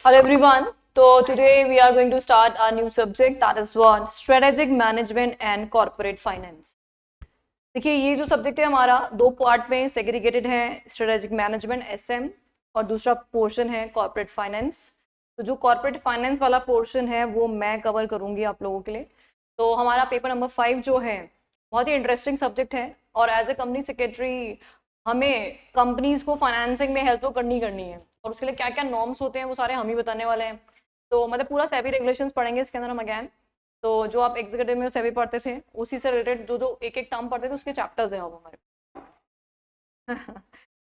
Hello everyone. So today we are going to start our new subject, that is what strategic management and corporate finance. देखिए ये जो subject है हमारा दो part में segregated है, स्ट्रेटेजिक मैनेजमेंट एसएम और दूसरा पोर्शन है कॉर्पोरेट फाइनेंस। तो जो कॉर्पोरेट फाइनेंस वाला पोर्शन है वो मैं कवर करूंगी आप लोगों के लिए। तो हमारा पेपर नंबर 5 जो है बहुत ही इंटरेस्टिंग सब्जेक्ट है और एज ए कंपनी सेक्रेटरी हमें कंपनीज को फाइनेंसिंग में हेल्प तो करनी है और उसके लिए क्या क्या नॉर्म्स होते हैं वो सारे हम ही बताने वाले हैं। तो मतलब पूरा सेबी रेगुलेशंस पढ़ेंगे इसके अंदर हम अगैन। तो जो आप एग्जीक्यूटिव में सेबी पढ़ते थे उसी से रिलेटेड जो जो एक एक टर्म पढ़ते थे उसके चैप्टर्स हैं अब हमारे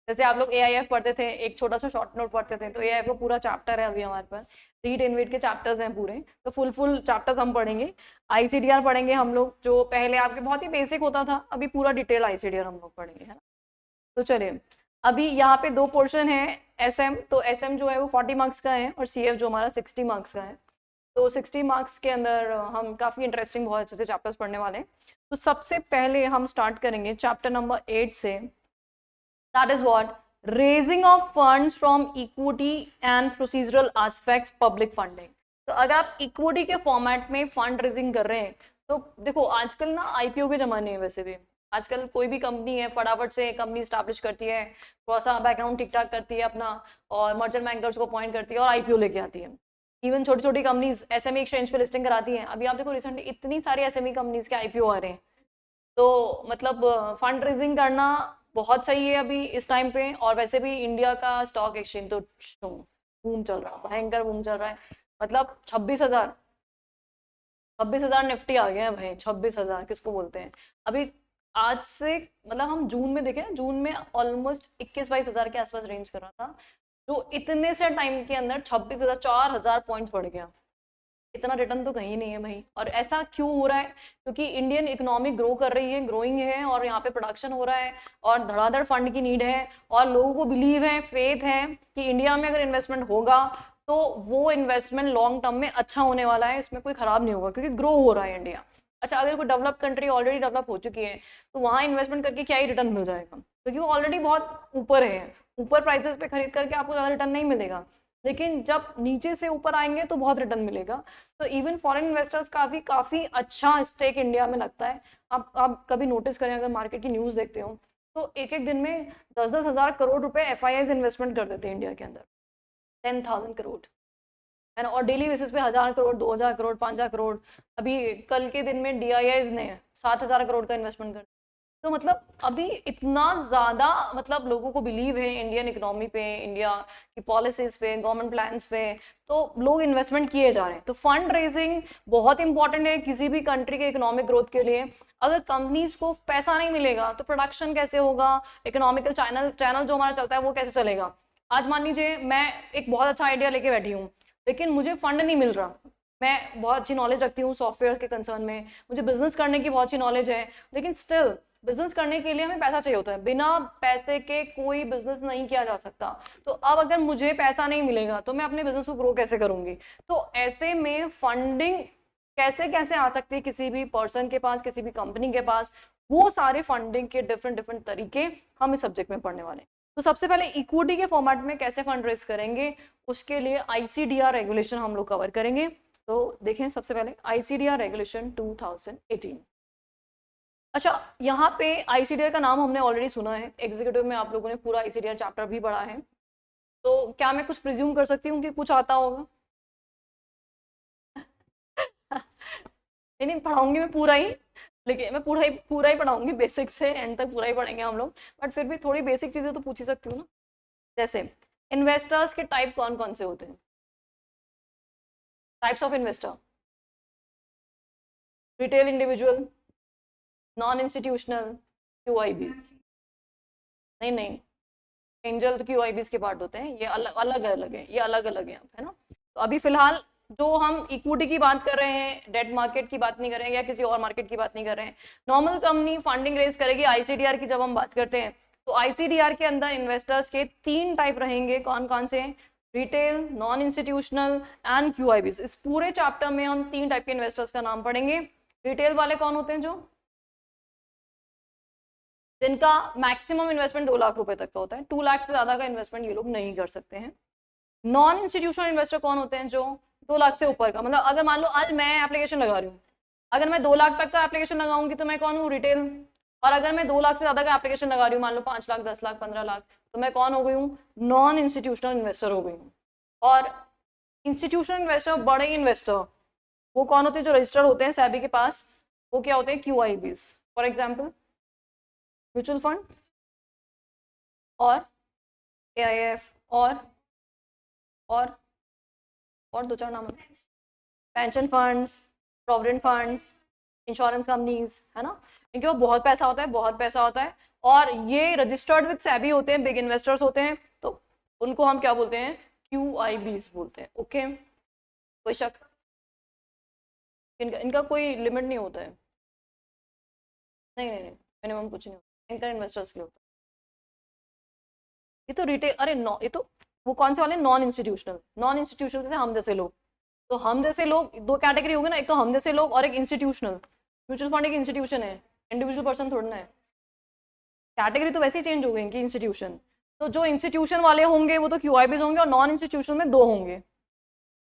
जैसे आप लोग एआईएफ पढ़ते थे, एक छोटा सा शॉर्ट नोट पढ़ते थे, तो एआईएफ का पूरा चैप्टर है अभी हमारे पास। रीड इनविट के चैप्टर्स हैं पूरे, तो फुल चैप्टर्स हम पढ़ेंगे। आईसीडीआर पढ़ेंगे हम लोग, जो पहले आपके बहुत ही बेसिक होता था, अभी पूरा डिटेल आईसीडीआर हम लोग पढ़ेंगे, है ना। तो चलिए, अभी यहाँ पे दो पोर्शन है एसएम। तो एसएम जो है वो 40 मार्क्स का है और सीएफ जो हमारा 60 मार्क्स का है। तो 60 मार्क्स के अंदर हम काफ़ी इंटरेस्टिंग बहुत अच्छे से चैप्टर्स पढ़ने वाले हैं। तो सबसे पहले हम स्टार्ट करेंगे चैप्टर नंबर 8 से, that is what raising of funds from equity and procedural aspects public funding. तो अगर आप इक्विटी के फॉर्मेट में फंड रेजिंग कर रहे हैं तो देखो आजकल ना आईपीओ के जमाने हैं, वैसे भी आजकल कोई भी कंपनी है फटाफट से कंपनी स्टैब्लिश करती है, थोड़ा सा बैकग्राउंड ठीक ठाक करती है अपना और मर्चेंट बैंकर्स को अपॉइंट करती है और आईपीओ लेके आती है। इवन छोटी छोटी कंपनीज एसएमई एक्सचेंज पे लिस्टिंग कराती हैं। अभी आप देखो रिसेंटली इतनी सारी एसएमई कंपनीज के आईपीओ आ रहे हैं। तो मतलब फंड रेजिंग करना बहुत सही है अभी इस टाइम पे। और वैसे भी इंडिया का स्टॉक एक्सचेंज तो बूम चल रहा है, भयंकर बूम चल रहा है। मतलब 26,000 निफ्टी आ गया है भाई। 26,000 किसको बोलते हैं अभी। आज से मतलब हम जून में देखें ना, जून में ऑलमोस्ट 21-22 हज़ार के आसपास रेंज कर रहा था, जो इतने से टाइम के अंदर 26,000 4,000 पॉइंट्स बढ़ गया। इतना रिटर्न तो कहीं नहीं है भाई। और ऐसा क्यों हो रहा है? क्योंकि इंडियन इकोनॉमी ग्रो कर रही है, ग्रोइंग है, और यहाँ पे प्रोडक्शन हो रहा है और धड़ाधड़ फंड की नीड है और लोगों को बिलीव है, फेथ है कि इंडिया में अगर इन्वेस्टमेंट होगा तो वो इन्वेस्टमेंट लॉन्ग टर्म में अच्छा होने वाला है, इसमें कोई खराब नहीं होगा क्योंकि ग्रो हो रहा है इंडिया। अच्छा, अगर कोई डेवलप कंट्री ऑलरेडी डेवलप हो चुकी है तो वहाँ इन्वेस्टमेंट करके क्या ही रिटर्न मिल जाएगा, क्योंकि वो ऑलरेडी बहुत ऊपर है। ऊपर प्राइसेस पे खरीद करके आपको ज़्यादा रिटर्न नहीं मिलेगा, लेकिन जब नीचे से ऊपर आएंगे तो बहुत रिटर्न मिलेगा। तो इवन फॉरेन इन्वेस्टर्स का भी काफ़ी अच्छा स्टेक इंडिया में लगता है। आप कभी नोटिस करें, अगर मार्केट की न्यूज़ देखते हो तो एक एक दिन में 10-10 हज़ार करोड़ रुपए एफआईआईज इन्वेस्टमेंट कर देते हैं इंडिया के अंदर। 10,000 करोड़, है ना। और डेली बेसिस पे 1,000 करोड़, 2,000 करोड़, 5,000 करोड़। अभी कल के दिन में डीआईआईज ने 7,000 करोड़ का इन्वेस्टमेंट कर। तो मतलब अभी इतना ज़्यादा मतलब लोगों को बिलीव है इंडियन इकोनॉमी पे, इंडिया की पॉलिसीज पे, गवर्नमेंट प्लान्स पे, तो लोग इन्वेस्टमेंट किए जा रहे हैं। तो फंड रेजिंग बहुत इंपॉर्टेंट है किसी भी कंट्री के इकोनॉमिक ग्रोथ के लिए। अगर कंपनीज को पैसा नहीं मिलेगा तो प्रोडक्शन कैसे होगा, इकोनॉमिकल चैनल चैनल जो हमारा चलता है वो कैसे चलेगा। आज मान लीजिए मैं एक बहुत अच्छा आइडिया लेके बैठी हूँ लेकिन मुझे फंड नहीं मिल रहा। मैं बहुत अच्छी नॉलेज रखती हूँ सॉफ्टवेयर के कंसर्न में, मुझे बिजनेस करने की बहुत अच्छी नॉलेज है, लेकिन स्टिल बिजनेस करने के लिए हमें पैसा चाहिए होता है। बिना पैसे के कोई बिजनेस नहीं किया जा सकता। तो अब अगर मुझे पैसा नहीं मिलेगा तो मैं अपने बिजनेस को ग्रो कैसे करूंगी। तो ऐसे में फंडिंग कैसे कैसे आ सकती है किसी भी पर्सन के पास, किसी भी कंपनी के पास, वो सारे फंडिंग के डिफरेंट डिफरेंट तरीके हम इस सब्जेक्ट में पढ़ने वाले हैं। तो सबसे पहले इक्विटी के फॉर्मेट में कैसे फंड रेज करेंगे, उसके लिए आईसीडीआर रेगुलेशन हम लोग कवर करेंगे। तो देखें सबसे पहले आईसीडीआर रेगुलेशन 2018। अच्छा, यहाँ पे आईसीडीआर का नाम हमने ऑलरेडी सुना है, एग्जीक्यूटिव में आप लोगों ने पूरा आईसीडीआर चैप्टर भी पढ़ा है। तो क्या मैं कुछ प्रिज्यूम कर सकती हूँ कि कुछ आता होगा? नहीं नहीं, पढ़ाऊंगी मैं पूरा ही, लेकिन मैं पूरा ही पढ़ाऊंगी, बेसिक से एंड तक पूरा ही पढ़ेंगे हम लोग। बट फिर भी थोड़ी बेसिक चीजें तो पूछ ही सकती हूँ ना। जैसे इन्वेस्टर्स के टाइप कौन कौन से होते हैं? Types of investor: retail individual, non institutional, QIBs. नहीं नहीं, एंजल तो क्यूआईबीज के पार्ट होते हैं, ये अलग अलग अलग है, ये अलग अलग है ना। तो अभी फिलहाल जो हम इक्विटी की बात कर रहे हैं, डेट मार्केट की बात नहीं कर रहे हैं या किसी और मार्केट की बात नहीं कर रहे हैं। नॉर्मल कंपनी फंडिंग रेज करेगी आईसीडीआर की जब हम बात करते हैं, तो आईसीडीआर के अंदर इन्वेस्टर्स के 3 टाइप रहेंगे। कौन कौन से? Retail, non institutional and QIBs. इस पूरे चैप्टर में हम 3 टाइप के इन्वेस्टर्स का नाम पढ़ेंगे। रिटेल वाले कौन होते हैं? जो जिनका मैक्सिमम इन्वेस्टमेंट 2 लाख रुपए तक का होता है, 2 लाख से ज्यादा का इन्वेस्टमेंट ये लोग नहीं कर सकते हैं। नॉन इंस्टीट्यूशनल इन्वेस्टर कौन होते हैं? जो 2 लाख से ऊपर का, मतलब अगर मान लो आज मैं एप्लीकेशन लगा रही हूँ, अगर मैं 2 लाख तक का एप्लीकेशन लगाऊंगी तो मैं कौन हूँ? रिटेल। और अगर मैं 2 लाख से ज्यादा का एप्लीकेशन लगा रही हूँ, मान लो 5 लाख, 10 लाख, 15 लाख, तो मैं कौन हो गई हूँ? नॉन इंस्टीट्यूशनल इन्वेस्टर हो गई हूँ। और इंस्टीट्यूशनल इन्वेस्टर, बड़े इन्वेस्टर, वो कौन होते हैं? जो रजिस्टर्ड होते हैं सेबी के पास, वो क्या होते हैं? QIBs। For example mutual fund और AIF और और 2-4 नाम, pension funds, provident funds, insurance companies, है ना, इनके पास बहुत पैसा होता है, बहुत पैसा होता है, और ये रजिस्टर्ड विद सेबी होते हैं, बिग इन्वेस्टर्स होते हैं, तो उनको हम क्या बोलते हैं? QIBs बोलते हैं। ओके, कोई शक? इनका कोई लिमिट नहीं होता है? नहीं नहीं नहीं, मिनिमम कुछ नहीं होता, इनका इन्वेस्टर्स के लिए होता है। ये तो रिटेल, अरे नो, ये तो वो कौन से वाले? Non institutional. नॉन इंस्टीट्यूशनल जैसे हम जैसे लोग, तो हम जैसे लोग 2 कैटेगरी होंगे ना, एक तो हम जैसे लोग और एक इंस्टीट्यूशनल। म्यूचुअल फंड एक इंस्टीट्यूशन है, इंडिविजुअल पर्सन थोड़ा ना है। कैटेगरी तो वैसे ही चेंज हो गई कि इंस्टीट्यूशन, तो जो इंस्टीट्यूशन वाले होंगे वो तो QIBs होंगे, और नॉन इंस्टीट्यूशन में 2 होंगे।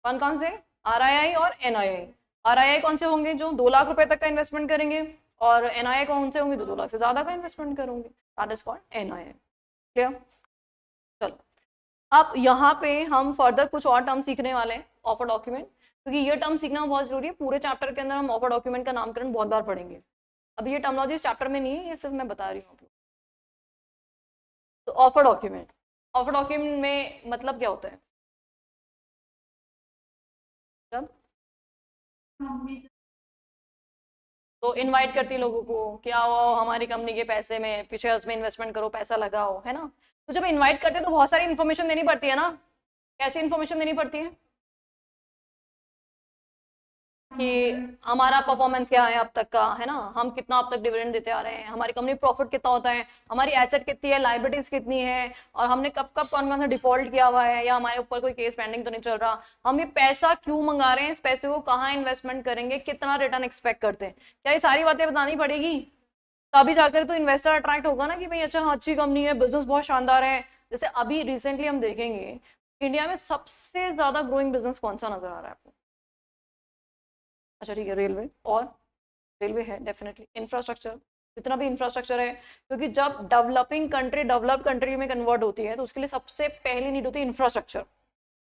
कौन कौन से? RII और NII। RII कौन से होंगे? जो 2 लाख रुपए तक का इन्वेस्टमेंट करेंगे, और NII कौन से होंगे? जो 2 लाख से ज्यादा का इन्वेस्टमेंट करेंगे। That is called NII। Clear? चलो, अब यहाँ पे हम फर्दर कुछ और टर्म सीखने वाले हैं, ऑफर डॉक्यूमेंट, क्योंकि ये टर्म सीखना बहुत जरूरी है। पूरे चैप्टर के अंदर हम ऑफर डॉक्यूमेंट का नामकरण बहुत बार पढ़ेंगे। अभी ये टर्मोलॉजी इस चैप्टर में नहीं है, ये सिर्फ मैं बता रही हूँ। तो ऑफर डॉक्यूमेंट, ऑफर डॉक्यूमेंट में मतलब क्या होता है? जब तो इनवाइट करती है लोगों को कि आओ हमारी कंपनी के पैसे में, शेयर्स में इन्वेस्टमेंट करो, पैसा लगाओ, है ना। तो जब इनवाइट करते हैं तो बहुत सारी इन्फॉर्मेशन देनी पड़ती है ना। कैसी इन्फॉर्मेशन देनी पड़ती है? कि हमारा परफॉर्मेंस क्या है अब तक का, है ना, हम कितना अब तक डिविडेंड देते आ रहे हैं, हमारी कंपनी प्रॉफिट कितना होता है, हमारी एसेट कितनी है, लाइबिलिटीज कितनी है, और हमने कब कब कौन कौन सा डिफॉल्ट किया हुआ है, या हमारे ऊपर कोई केस पेंडिंग तो नहीं चल रहा, हम ये पैसा क्यों मंगा रहे हैं, इस पैसे को कहाँ इन्वेस्टमेंट करेंगे, कितना रिटर्न एक्सपेक्ट करते हैं, क्या ये सारी बातें बतानी पड़ेगी? तभी जाकर तो इन्वेस्टर अट्रैक्ट होगा ना, कि भाई अच्छा हाँ अच्छी कंपनी है, बिजनेस बहुत शानदार है। जैसे अभी रिसेंटली हम देखेंगे इंडिया में सबसे ज्यादा ग्रोइंग बिजनेस कौन सा नजर आ रहा है आपको? अच्छा ठीक है, रेलवे। और रेलवे है डेफिनेटली, इंफ्रास्ट्रक्चर, जितना भी इंफ्रास्ट्रक्चर है, क्योंकि जब डेवलपिंग कंट्री डेवलप कंट्री में कन्वर्ट होती है तो उसके लिए सबसे पहली नीड होती है इंफ्रास्ट्रक्चर।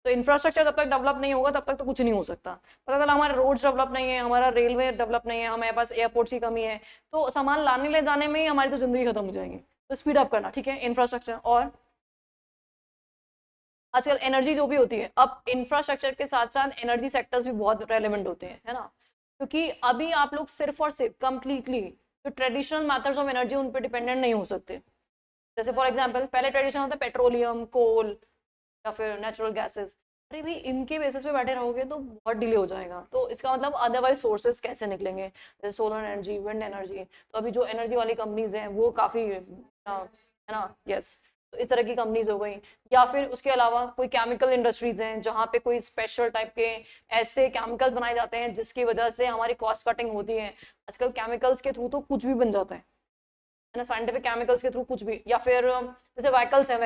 तो इंफ्रास्ट्रक्चर जब तक डेवलप नहीं होगा तब तक तो कुछ नहीं हो सकता। पता चला हमारे रोड्स डेवलप नहीं है, हमारा रेलवे डेवलप नहीं है, हमारे पास एयरपोर्ट्स की कमी है, तो सामान लाने ले जाने में ही हमारी तो जिंदगी खत्म हो जाएगी। तो स्पीड अप करना, ठीक है, इंफ्रास्ट्रक्चर। और आजकल एनर्जी जो भी होती है, अब इंफ्रास्ट्रक्चर के साथ साथ एनर्जी सेक्टर्स भी बहुत रेलेवेंट होते हैं, है ना, क्योंकि अभी आप लोग सिर्फ और सिर्फ कंप्लीटली जो ट्रेडिशनल मेथड्स ऑफ एनर्जी उन पर डिपेंडेंट नहीं हो सकते। जैसे फॉर एग्जांपल पहले ट्रेडिशन होता है पेट्रोलियम, कोल या फिर नेचुरल गैसेस। अरे भाई इनके बेसिस पे बैठे रहोगे तो बहुत डिले हो जाएगा। तो इसका मतलब अदरवाइज सोर्सेज कैसे निकलेंगे? जैसे सोलर एनर्जी, विंड एनर्जी। तो अभी जो एनर्जी वाली कंपनीज हैं वो काफी है ना, यस, तो इस तरह की कंपनीज हो गई। या फिर उसके अलावा कोई केमिकल इंडस्ट्रीज हैं जहाँ पे कोई स्पेशल टाइप के ऐसे केमिकल्स बनाए जाते हैं जिसकी वजह से हमारी कॉस्ट कटिंग होती है। आजकल केमिकल्स के थ्रू तो कुछ भी बन जाता है ना, साइंटिफिक केमिकल्स के थ्रू कुछ भी। या फिर जैसे व्हीकल्स हैं,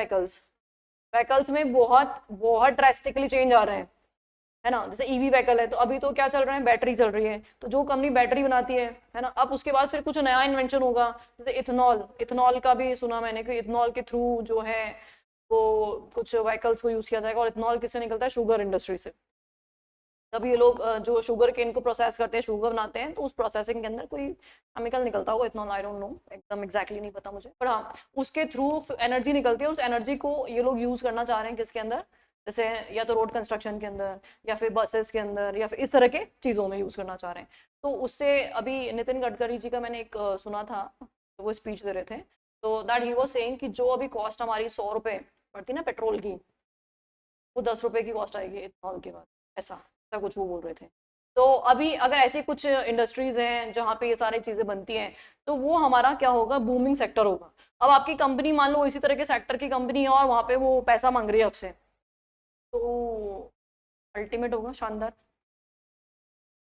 व्हीकल्स में बहुत बहुत ड्रेस्टिकली चेंज आ रहे हैं, है ना। जैसे ईवी व्हीकल है तो अभी तो क्या चल रहा है, बैटरी चल रही है, तो जो कंपनी बैटरी बनाती है ना, अब उसके बाद फिर कुछ नया इन्वेंशन होगा। जैसे इथेनॉल, इथेनॉल का भी सुना मैंने कि इथेनॉल के थ्रू जो है वो कुछ व्हीकल्स को यूज किया जाएगा। और इथेनॉल किससे निकलता है? शुगर इंडस्ट्री से। जब ये लोग जो शुगर केन को प्रोसेस करते हैं, शुगर बनाते हैं, तो उस प्रोसेसिंग के अंदर कोई केमिकल निकलता होगा, इथेनॉल, आई डोंट नो एकदम एग्जैक्टली नहीं पता मुझे, पर हाँ उसके थ्रू एनर्जी निकलती है। उस एनर्जी को ये लोग यूज करना चाह रहे हैं किसके अंदर? जैसे या तो रोड कंस्ट्रक्शन के अंदर, या फिर बसेस के अंदर, या फिर इस तरह के चीज़ों में यूज करना चाह रहे हैं। तो उससे अभी नितिन गडकरी जी का मैंने एक सुना था, तो वो स्पीच दे रहे थे, तो दैट ही वाज सेइंग कि जो अभी कॉस्ट हमारी 100 रुपये पड़ती ना पेट्रोल की, वो 10 रुपये की कॉस्ट आएगी इथेनॉल के बाद, ऐसा ऐसा कुछ वो बोल रहे थे। तो अभी अगर ऐसी कुछ इंडस्ट्रीज हैं जहाँ पे ये सारी चीजें बनती हैं, तो वो हमारा क्या होगा? बूमिंग सेक्टर होगा। अब आपकी कंपनी मान लो इसी तरह के सेक्टर की कंपनी है और वहाँ पे वो पैसा मांग रही है आपसे, तो अल्टीमेट होगा, शानदार।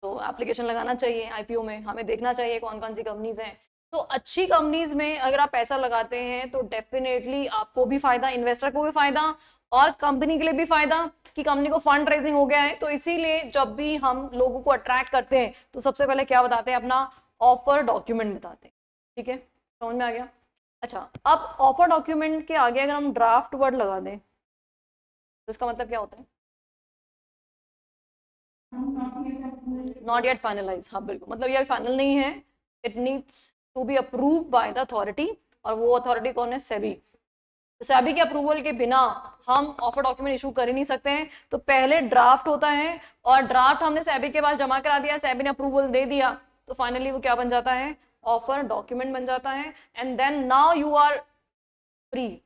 तो एप्लीकेशन लगाना चाहिए आईपीओ में, हमें देखना चाहिए कौन कौन सी कंपनीज हैं। तो अच्छी कंपनीज में अगर आप पैसा लगाते हैं तो डेफिनेटली आपको भी फायदा, इन्वेस्टर को भी फायदा, और कंपनी के लिए भी फायदा कि कंपनी को फंड रेजिंग हो गया है। तो इसीलिए जब भी हम लोगों को अट्रैक्ट करते हैं तो सबसे पहले क्या बताते हैं, अपना ऑफर डॉक्यूमेंट बताते हैं। ठीक है, समझ में आ गया। अच्छा, अब ऑफर डॉक्यूमेंट के आगे अगर हम ड्राफ्ट वर्ड लगा दें तो इसका मतलब क्या होता है? Not yet finalize. हाँ बिल्कुल, मतलब ये फाइनल नहीं है, it needs to be approve by the authority. और वो अथॉरिटी कौन है? सेबी। तो सेबी के अप्रूवल के बिना हम ऑफर डॉक्यूमेंट इशू कर ही नहीं सकते हैं। तो पहले ड्राफ्ट होता है और ड्राफ्ट हमने सेबी के पास जमा करा दिया, सेबी ने अप्रूवल दे दिया, तो फाइनली वो क्या बन जाता है? ऑफर डॉक्यूमेंट बन जाता है। And then now you are free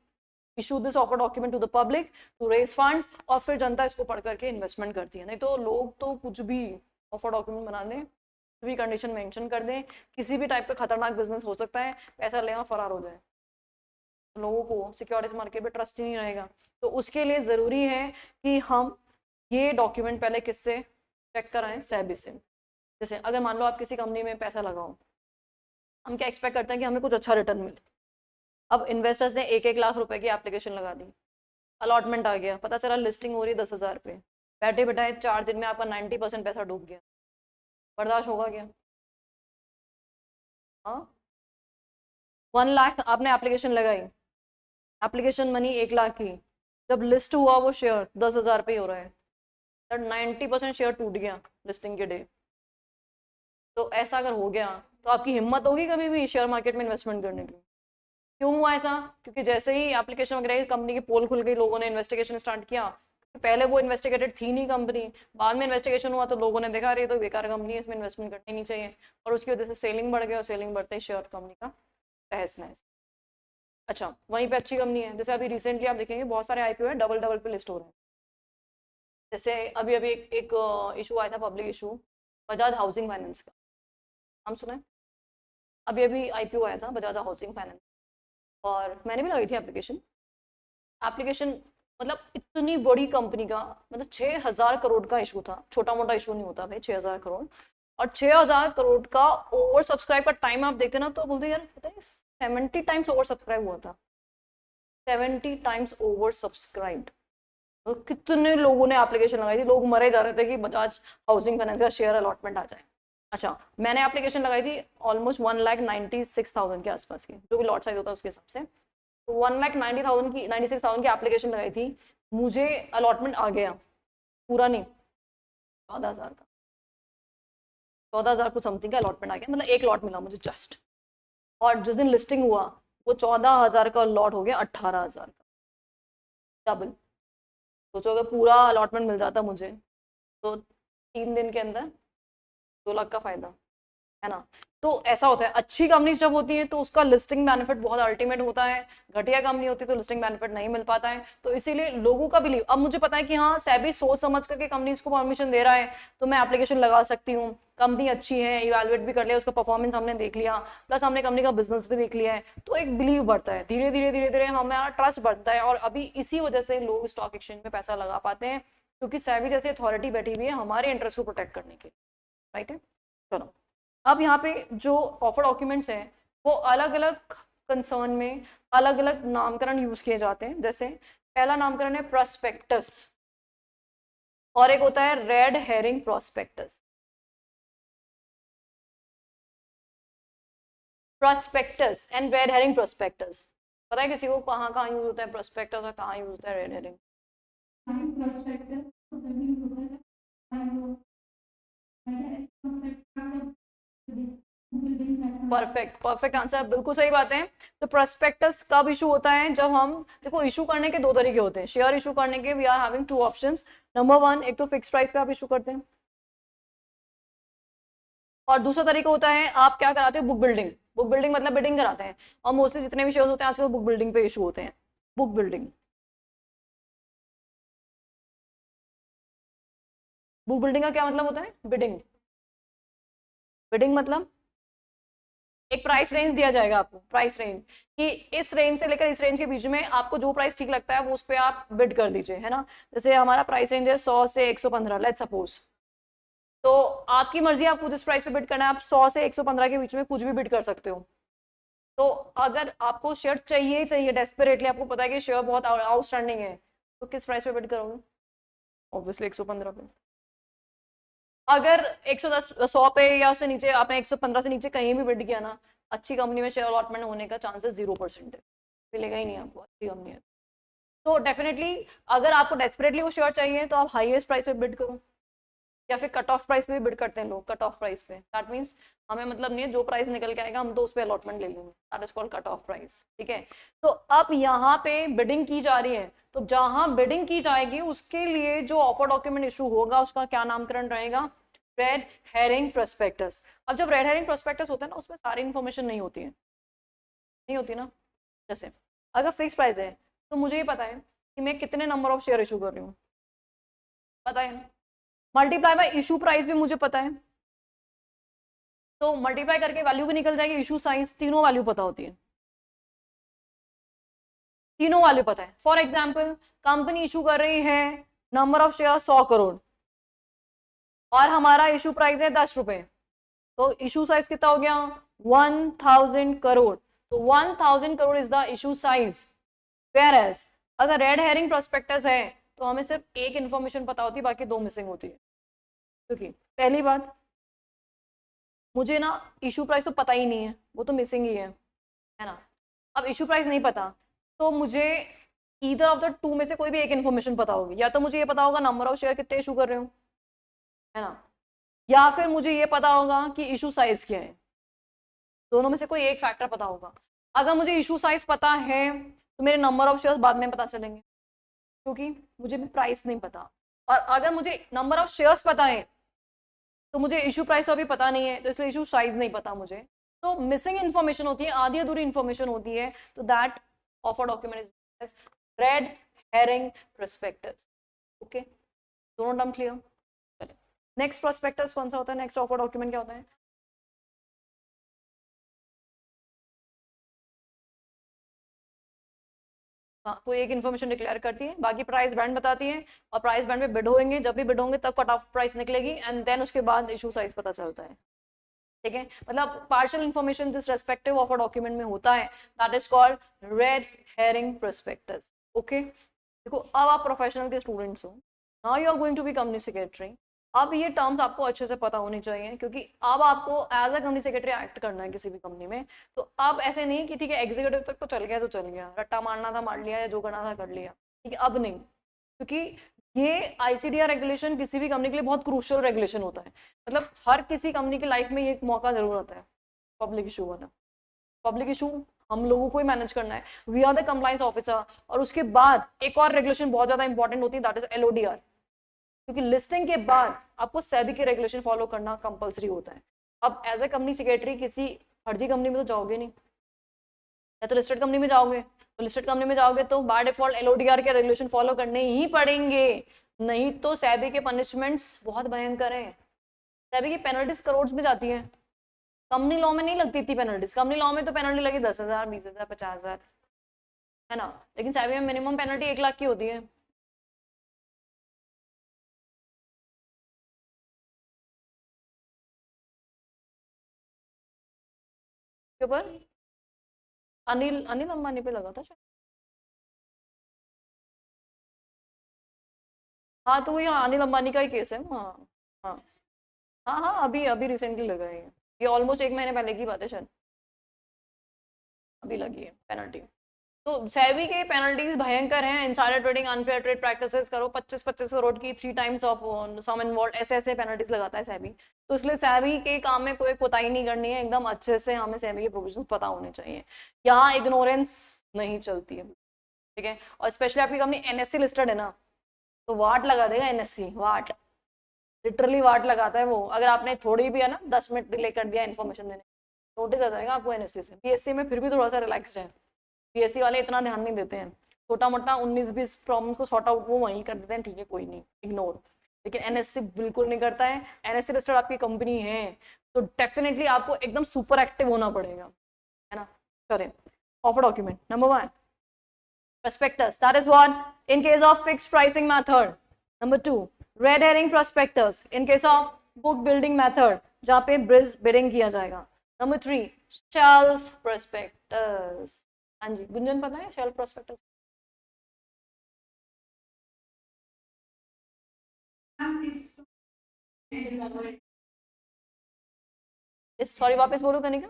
issue this offer document to the public to raise funds. और फिर जनता इसको पढ़ करके इन्वेस्टमेंट करती है। नहीं तो लोग तो कुछ भी ऑफर डॉक्यूमेंट बना दें, कुछ भी कंडीशन मेंशन कर दें, किसी भी टाइप का खतरनाक बिजनेस हो सकता है, पैसा ले और फरार हो जाए, लोगों को सिक्योरिटीज मार्केट में ट्रस्ट ही नहीं रहेगा। तो उसके लिए ज़रूरी है कि हम ये डॉक्यूमेंट पहले किससे चेक कराएं? सेबी से। जैसे अगर मान लो आप किसी कंपनी में पैसा लगाओ, हम क्या एक्सपेक्ट करते हैं कि हमें कुछ अच्छा रिटर्न मिले। अब इन्वेस्टर्स ने 1-1 लाख रुपए की एप्लीकेशन लगा दी, अलॉटमेंट आ गया, पता चला लिस्टिंग हो रही है 10,000 पे, बैठे बैठाए 4 दिन में आपका 90% पैसा डूब गया, बर्दाश्त होगा क्या? हाँ, 1 लाख आपने एप्लीकेशन लगाई, एप्लीकेशन मनी 1 लाख की, जब लिस्ट हुआ वो शेयर 10,000 पे ही हो रहा है, तो 90% शेयर टूट गया लिस्टिंग के डे। तो ऐसा अगर हो गया तो आपकी हिम्मत होगी कभी भी शेयर मार्केट में इन्वेस्टमेंट करने की? क्यों हुआ ऐसा? क्योंकि जैसे ही एप्लीकेशन वगैरह कंपनी की पोल खुल गई, लोगों ने इन्वेस्टिगेशन स्टार्ट किया। पहले वो इन्वेस्टिगेटेड थी नहीं कंपनी, बाद में इन्वेस्टिगेशन हुआ तो लोगों ने देखा रही तो बेकार कंपनी है, इसमें इन्वेस्टमेंट करनी नहीं चाहिए, और उसकी वजह से सेलिंग बढ़ गई, और सेलिंग बढ़ते ही शेयर कंपनी का तहस नहस। अच्छा, वहीं पे अच्छी कंपनी है, जैसे अभी रिसेंटली आप देखेंगे बहुत सारे आईपीओ है डबल डबल पे लिस्ट हो रहे हैं। जैसे अभी अभी एक इशू आया था, public issue, Bajaj housing finance का, नाम सुना है? अभी अभी आईपीओ आया था बजाज हाउसिंग फाइनेंस, और मैंने भी लगाई थी एप्लीकेशन। एप्लीकेशन मतलब इतनी बड़ी कंपनी का, मतलब 6,000 करोड़ का इशू था, छोटा मोटा इशू नहीं होता भाई, 6,000 करोड़। और 6,000 करोड़ का ओवर सब्सक्राइब का टाइम आप देखते ना तो बोलते यार पता है 70 टाइम्स ओवर सब्सक्राइब हुआ था, 70 टाइम्स ओवर सब्सक्राइब्ड। तो कितने लोगों ने एप्लीकेशन लगाई थी, लोग मरे जा रहे थे कि बजाज हाउसिंग फाइनेंस का शेयर अलॉटमेंट आ जाए। अच्छा, मैंने एप्लीकेशन लगाई थी ऑलमोस्ट 1,96,000 के आसपास की, जो भी लॉट साइज होता है उसके हिसाब से। तो 1,90,000 की 96,000 की एप्लीकेशन लगाई थी, मुझे अलॉटमेंट आ गया, पूरा नहीं, 14,000 का, 14,000 कुछ समथिंग का अलॉटमेंट आ गया, मतलब एक लॉट मिला मुझे जस्ट। और जिस दिन लिस्टिंग हुआ वो 14,000 का लॉट हो गया 18,000 का, डबल। सोचो अगर पूरा अलॉटमेंट मिल जाता मुझे तो 3 दिन के अंदर 2 लाख का फायदा, है ना? तो ऐसा होता है, अच्छी कंपनी जब होती है तो उसका लिस्टिंग बेनिफिट बहुत अल्टीमेट होता है, घटिया कंपनी होती है तो लिस्टिंग बेनिफिट नहीं मिल पाता है। तो इसीलिए लोगों का बिलीव, अब मुझे पता है कि हाँ सेबी सोच समझ करके कंपनीज को परमिशन दे रहा है, तो मैं एप्लीकेशन लगा सकती हूँ, कंपनी अच्छी है, इवेलुएट भी कर लिया, उसका परफॉर्मेंस हमने देख लिया, प्लस हमने कंपनी का बिजनेस भी देख लिया है, तो एक बिलीव बढ़ता है, धीरे धीरे धीरे धीरे हमारा ट्रस्ट बढ़ता है। और अभी इसी वजह से लोग स्टॉक एक्सचेंज में पैसा लगा पाते हैं, क्योंकि सेबी जैसी अथॉरिटी बैठी हुई है हमारे इंटरेस्ट को प्रोटेक्ट करने के लिए, राइट है। चलो, अब यहाँ पे जो ऑफर डॉक्यूमेंट्स हैं वो अलग अलग कंसर्न में अलग अलग नामकरण यूज किए जाते हैं। जैसे पहला नामकरण है प्रोस्पेक्टस, और एक होता है red herring prospectus. Prospectus and red herring prospectus, पता है किसी को कहाँ कहाँ यूज होता है प्रोस्पेक्टस और कहाँ यूज होता है red herring? Perfect, perfect answer, बिल्कुल सही बात है। तो प्रोस्पेक्टस कब इशू होता है? जब हम, देखो इशू करने के दो तरीके होते हैं, शेयर इशू करने के we are having 2 options. Number 1, एक तो फिक्स प्राइस पे आप इशू करते हैं, और दूसरा तरीका होता है आप क्या कराते हो, बुक बिल्डिंग। बुक बिल्डिंग मतलब बिडिंग कराते हैं, और मोस्टली जितने भी शेयर होते हैं आजकल बुक बिल्डिंग पे इशू होते हैं। बुक बिल्डिंग, बुक बिल्डिंग का क्या मतलब होता है? बिडिंग। बिडिंग मतलब एक प्राइस रेंज दिया जाएगा आपको, प्राइस रेंज, कि इस रेंज से लेकर इस रेंज के बीच में आपको जो प्राइस ठीक लगता है वो उस पर आप बिड कर दीजिए, है ना? जैसे हमारा प्राइस रेंज है 100 से 115, लेट्स सपोज। तो आपकी मर्जी, आपको जिस प्राइस पे बिड करना है, आप 100 से 115 के बीच में कुछ भी बिड कर सकते हो। तो अगर आपको शेयर चाहिए चाहिए डेस्परेटली, आपको पता है कि शेयर बहुत आउटस्टैंडिंग है, तो किस प्राइस पे बिड करोगे? ऑब्वियसली 115 पे। अगर 110 100 पे या उससे नीचे आपने 115 से नीचे कहीं भी बिड किया ना, अच्छी कंपनी में शेयर अलॉटमेंट होने का चांसेस 0% है, मिलेगा ही नहीं आपको, अच्छी कंपनी है। तो डेफिनेटली अगर आपको डेस्परेटली वो शेयर चाहिए तो आप हाईएस्ट प्राइस पे बिड करो, या फिर कट ऑफ प्राइस पे भी बिड करते हैं लोग, कट ऑफ प्राइस पे। दैट मीन्स हमें मतलब नहीं है, जो प्राइस निकल के आएगा हम तो उस पर अलॉटमेंट ले लेंगे, that is called cut off price. ठीक है, तो अब यहाँ पे बिडिंग की जा रही है, तो जहां बिडिंग की जाएगी उसके लिए जो ऑफर डॉक्यूमेंट इशू होगा उसका क्या नामकरण रहेगा? Red herring prospectus. अब जब रेड हेरिंग प्रोस्पेक्टस होता है ना, उसमें सारी इन्फॉर्मेशन नहीं होती है, नहीं होती ना। जैसे अगर फिक्स प्राइस है तो मुझे ये पता है कि मैं कितने नंबर ऑफ शेयर इशू कर रही हूँ, पता है ना। मल्टीप्लाई बाय इशू प्राइस भी मुझे पता है, तो मल्टीप्लाई करके वैल्यू भी निकल जाएगी, इशू साइज, तीनों वैल्यू पता होती है, तीनों वैल्यू पता है। फॉर एग्जाम्पल कंपनी इशू कर रही है नंबर ऑफ शेयर 100 करोड़ और हमारा इशू प्राइस है 10 रुपए, तो इशू साइज कितना हो गया? 1000 करोड़। तो 1000 crore is the issue size. Whereas अगर रेड हेरिंग प्रोस्पेक्टस है तो हमें सिर्फ एक इंफॉर्मेशन पता होती है, बाकी दो मिसिंग होती है। क्योंकि पहली बात, मुझे ना इशू प्राइस तो पता ही नहीं है, वो तो मिसिंग ही है ना। अब इशू प्राइस नहीं पता तो मुझे ईदर ऑफ द टू में से कोई भी एक इन्फॉर्मेशन पता होगी, या तो मुझे ये पता होगा नंबर ऑफ शेयर कितने इशू कर रहे हो, है ना, या फिर मुझे ये पता होगा कि इशू साइज क्या है, दोनों में से कोई एक फैक्टर पता होगा। अगर मुझे इशू साइज पता है तो मेरे नंबर ऑफ शेयर्स बाद में पता चलेंगे, क्योंकि मुझे भी प्राइस नहीं पता। और अगर मुझे नंबर ऑफ शेयर्स पता है तो मुझे इशू प्राइस अभी पता नहीं है, तो इसलिए इशू साइज नहीं पता मुझे। तो मिसिंग इन्फॉर्मेशन होती है, आधी अधूरी इन्फॉर्मेशन होती है, तो that offer document is red herring prospectus. Okay, दोनों टर्म क्लियर। नेक्स्ट प्रोस्पेक्टस कौन सा होता है? नेक्स्ट ऑफर डॉक्यूमेंट क्या होता है? हाँ, कोई एक इन्फॉर्मेशन डिक्लेयर करती है, बाकी प्राइस बैंड बताती है, और प्राइस बैंड पे बिड होंगे, जब भी बिड होंगे तब कट ऑफ प्राइस निकलेगी, एंड देन उसके बाद इशू साइज पता चलता है। ठीक है, मतलब पार्शियल इन्फॉर्मेशन जिस रेस्पेक्टिव ऑफ अ डॉक्यूमेंट में होता है, that is called red herring prospectus. Okay, देखो अब आप प्रोफेशनल के स्टूडेंट्स हो, now you are going to be company secretary. अब ये टर्म्स आपको अच्छे से पता होनी चाहिए, क्योंकि अब आपको as a company secretary act करना है किसी भी कंपनी में। तो अब ऐसे नहीं कि ठीक है एग्जीक्यूटिव तक तो चल गया तो चल गया, रट्टा मारना था मार लिया, या जो करना था कर लिया, ठीक है, अब नहीं। क्योंकि ये आईसीडीआर रेगुलेशन किसी भी कंपनी के लिए बहुत क्रूशियल रेगुलेशन होता है, मतलब हर किसी कंपनी की लाइफ में ये एक मौका जरूर आता है पब्लिक इशू वाला। पब्लिक इशू हम लोगों को ही मैनेज करना है, we are the compliance officer. और उसके बाद एक और रेगुलेशन बहुत ज्यादा इंपॉर्टेंट होती है, दैट इज एलओडीआर, क्योंकि लिस्टिंग के बाद आपको सेबी के रेगुलेशन फॉलो करना कंपलसरी होता है। अब एज ए कंपनी सेक्रेटरी किसी फर्जी कंपनी में तो जाओगे नहीं, या तो लिस्टेड कंपनी में जाओगे, तो लिस्टेड कंपनी में जाओगे तो बाय डिफॉल्ट एलओडीआर के रेगुलेशन फॉलो करने ही पड़ेंगे, नहीं तो सेबी के पनिशमेंट्स बहुत भयंकर है। सेबी की पेनल्टीज करोड़ में जाती है, कंपनी लॉ में नहीं लगती इतनी पेनल्टीज। कंपनी लॉ में तो पेनल्टी लगी 10,000, 20,000, 50,000, है ना, लेकिन सेबी में मिनिमम पेनल्टी 1 लाख की होती है। के ऊपर अनिल अनिल अंबानी पे लगा था शायद। हाँ, तो ये अनिल अंबानी का ही केस है। हाँ हाँ हाँ हाँ, अभी अभी रिसेंटली लगा है ये ऑलमोस्ट 1 महीने पहले की बात है शायद, अभी लगी है पेनल्टी। तो सेबी के पेनल्टीज भयंकर हैं, insider trading, unfair trade practices करो 25-25 करोड़ की 3 टाइम्स ऑफ सम इन्वॉल्व, ऐसे ऐसे पेनल्टीज लगाता है सेबी। तो इसलिए सेबी के काम में कोई कोताही नहीं करनी है, एकदम अच्छे से हमें सेबी के प्रोविजन पता होने चाहिए, यहाँ इग्नोरेंस नहीं चलती है। ठीक है, और स्पेशली आपकी कंपनी एनएससी लिस्टेड है ना, तो वाट लगा देगा एनएससी, वाट, लिटरली वाट लगाता है वो। अगर आपने थोड़ी भी है ना 10 मिनट डिले कर दिया इन्फॉर्मेशन देने, नोटिस आ जाएगा आपको एनएससी से। बीएससी में फिर भी थोड़ा सा रिलैक्स्ड है, बीएससी वाले इतना ध्यान नहीं देते हैं, छोटा मोटा 19-20 प्रॉब्लम्स को सॉर्ट आउट वो वहीं कर देते हैं, ठीक है कोई नहीं, इग्नोर। लेकिन एनएससी बिल्कुल नहीं करता है। एनएससी लिस्टेड आपकी कंपनी है तो डेफिनेटली आपको एकदम सुपर एक्टिव होना पड़ेगा, है ना। चलें, offer document number 1, prospectus, that is what in case of fixed pricing method. Number 2, red herring prospectus in case of book building method, जहाँ पे bridge bidding किया जाएगा. Number 3, shelf prospectus. हाँ जी, गुंजन पता है shelf prospectus? सॉरी वापस बोलो कनिका।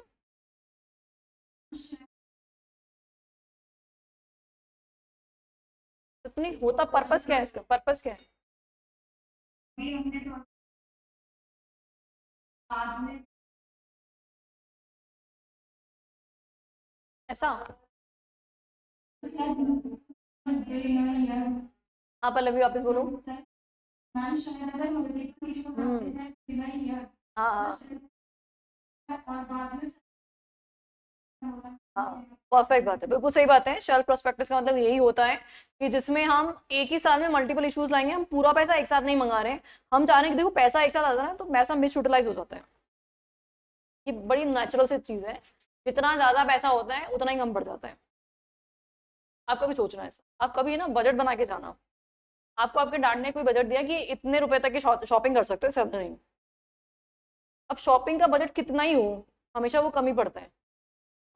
इतनी होता पर्पस क्या है इसका, पर्पस क्या है? ऐसा। हाँ पल्लवी वापस बोलो। हाँ हाँ हाँ, परफेक्ट बात है, बिल्कुल सही बात है। शेल्फ प्रोस्पेक्टस का मतलब यही होता है कि जिसमें हम एक ही साल में मल्टीपल इश्यूज लाएंगे, हम पूरा पैसा एक साथ नहीं मंगा रहे हैं। हम चाह रहे हैं कि देखो पैसा एक साथ आता है ना, तो पैसा मिस यूटिलाइज हो जाता है। ये बड़ी नेचुरल सी चीज है, जितना ज्यादा पैसा होता है उतना ही कम पड़ जाता है। आपको भी सोचना है ऐसा, आप कभी ना बजट बना के जाना। आपको आपके डैड ने कोई बजट दिया कि इतने रुपए तक की शॉपिंग कर सकते हो, सब नहीं। अब शॉपिंग का बजट कितना ही हो, हमेशा वो कम ही पड़ता है।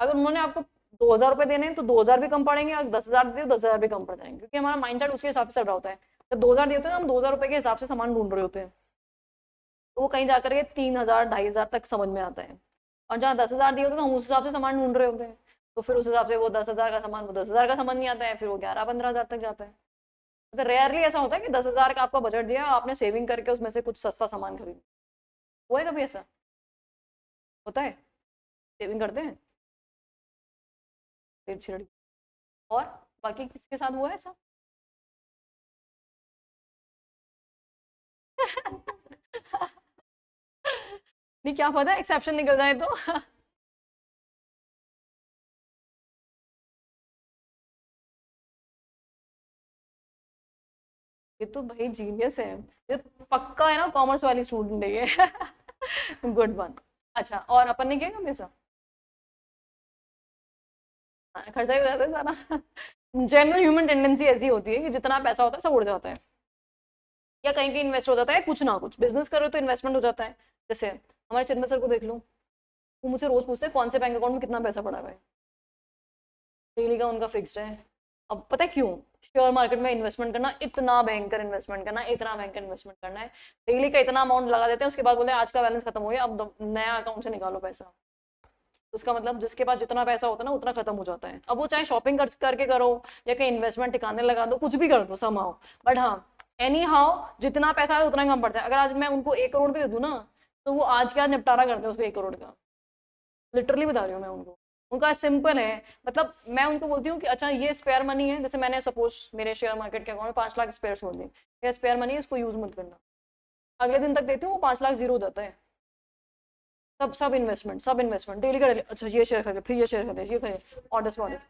अगर उन्होंने आपको 2,000 रुपए देने हैं तो 2,000 भी कम पड़ेंगे, और 10,000 दे 10,000 भी कम पड़ जाएंगे, क्योंकि हमारा माइंडसेट उसके हिसाब से चल रहा होता है। जब 2,000 देते हैं तो हम 2,000 रुपए के हिसाब से सामान ढूंढ रहे होते हैं, तो वो कहीं जाकर के 3,000 2,500 तक समझ में आता है। और जहाँ 10,000 दिए होते हैं तो हम उस हिसाब से सामान ढूंढ रहे होते हैं, तो फिर उस हिसाब से वो 10,000 का सामान, वो 10,000 का सामान नहीं आता है, फिर वो 11-15,000 तक जाता है। तो रेयरली ऐसा होता है कि 10,000 का आपका बजट दिया, आपने सेविंग करके उसमें से कुछ सस्ता सामान खरीद। हुआ है कभी ऐसा? होता है, सेविंग करते हैं फिर छिड़ी। और बाकी किसके साथ हुआ है ऐसा? नहीं, क्या पता एक्सेप्शन निकल जाए तो। ये तो भाई जीनियस है, ये पक्का है ना, कॉमर्स वाली स्टूडेंट है ये। Good one. अच्छा, और अपन ने क्या कम ऐसा? हाँ, खर्चा ही हो जाता है सारा। जनरल ह्यूमन टेंडेंसी ऐसी होती है कि जितना पैसा होता है सब उड़ जाता है, या कहीं कहीं इन्वेस्ट हो जाता है, कुछ ना कुछ बिजनेस करो तो इन्वेस्टमेंट हो जाता है। जैसे हमारे चिन्मय सर को देख लो, वो मुझसे रोज पूछते हैं कौन से बैंक अकाउंट में कितना पैसा पड़ा हुआ है। डेली का उनका फिक्स्ड है। अब पता है क्यों? शेयर मार्केट में इन्वेस्टमेंट करना, इतना भयंकर इन्वेस्टमेंट करना, इतना भयंकर इन्वेस्टमेंट करना है। डेली का इतना अमाउंट लगा देते हैं, उसके बाद बोले आज का बैलेंस खत्म हो गया, अब नया अकाउंट से निकालो पैसा। उसका मतलब जिसके पास जितना पैसा होता है ना उतना खत्म हो जाता है। अब वो चाहे शॉपिंग करके करो, या कहीं इन्वेस्टमेंट ठिकाने लगा दो, कुछ भी कर दो समहाउ, बट हाँ एनी हाउ जितना पैसा है उतना कम पड़ता है। अगर आज मैं उनको 1 करोड़ भी दे दूँ ना, तो वो आज के आज निपटारा करते हैं उसको 1 करोड़ का। लिटरली बता रही हूँ मैं उनको। उनका सिंपल है, मतलब मैं उनको बोलती हूँ कि अच्छा ये स्पेयर मनी है, जैसे मैंने सपोज मेरे शेयर मार्केट के अकाउंट में 5 लाख स्पेयर छोड़ दिए, ये स्पेयर मनी है, इसको यूज मत करना। अगले दिन तक देती हूँ वो 5 लाख जीरो हो जाता है। सब सब इन्वेस्टमेंट, सब इन्वेस्टमेंट डेली का डेली, अच्छा ये शेयर खरीदे, फिर ये शेयर खरीदे, ये खरीदे, ऑर्डर ऑर्डर।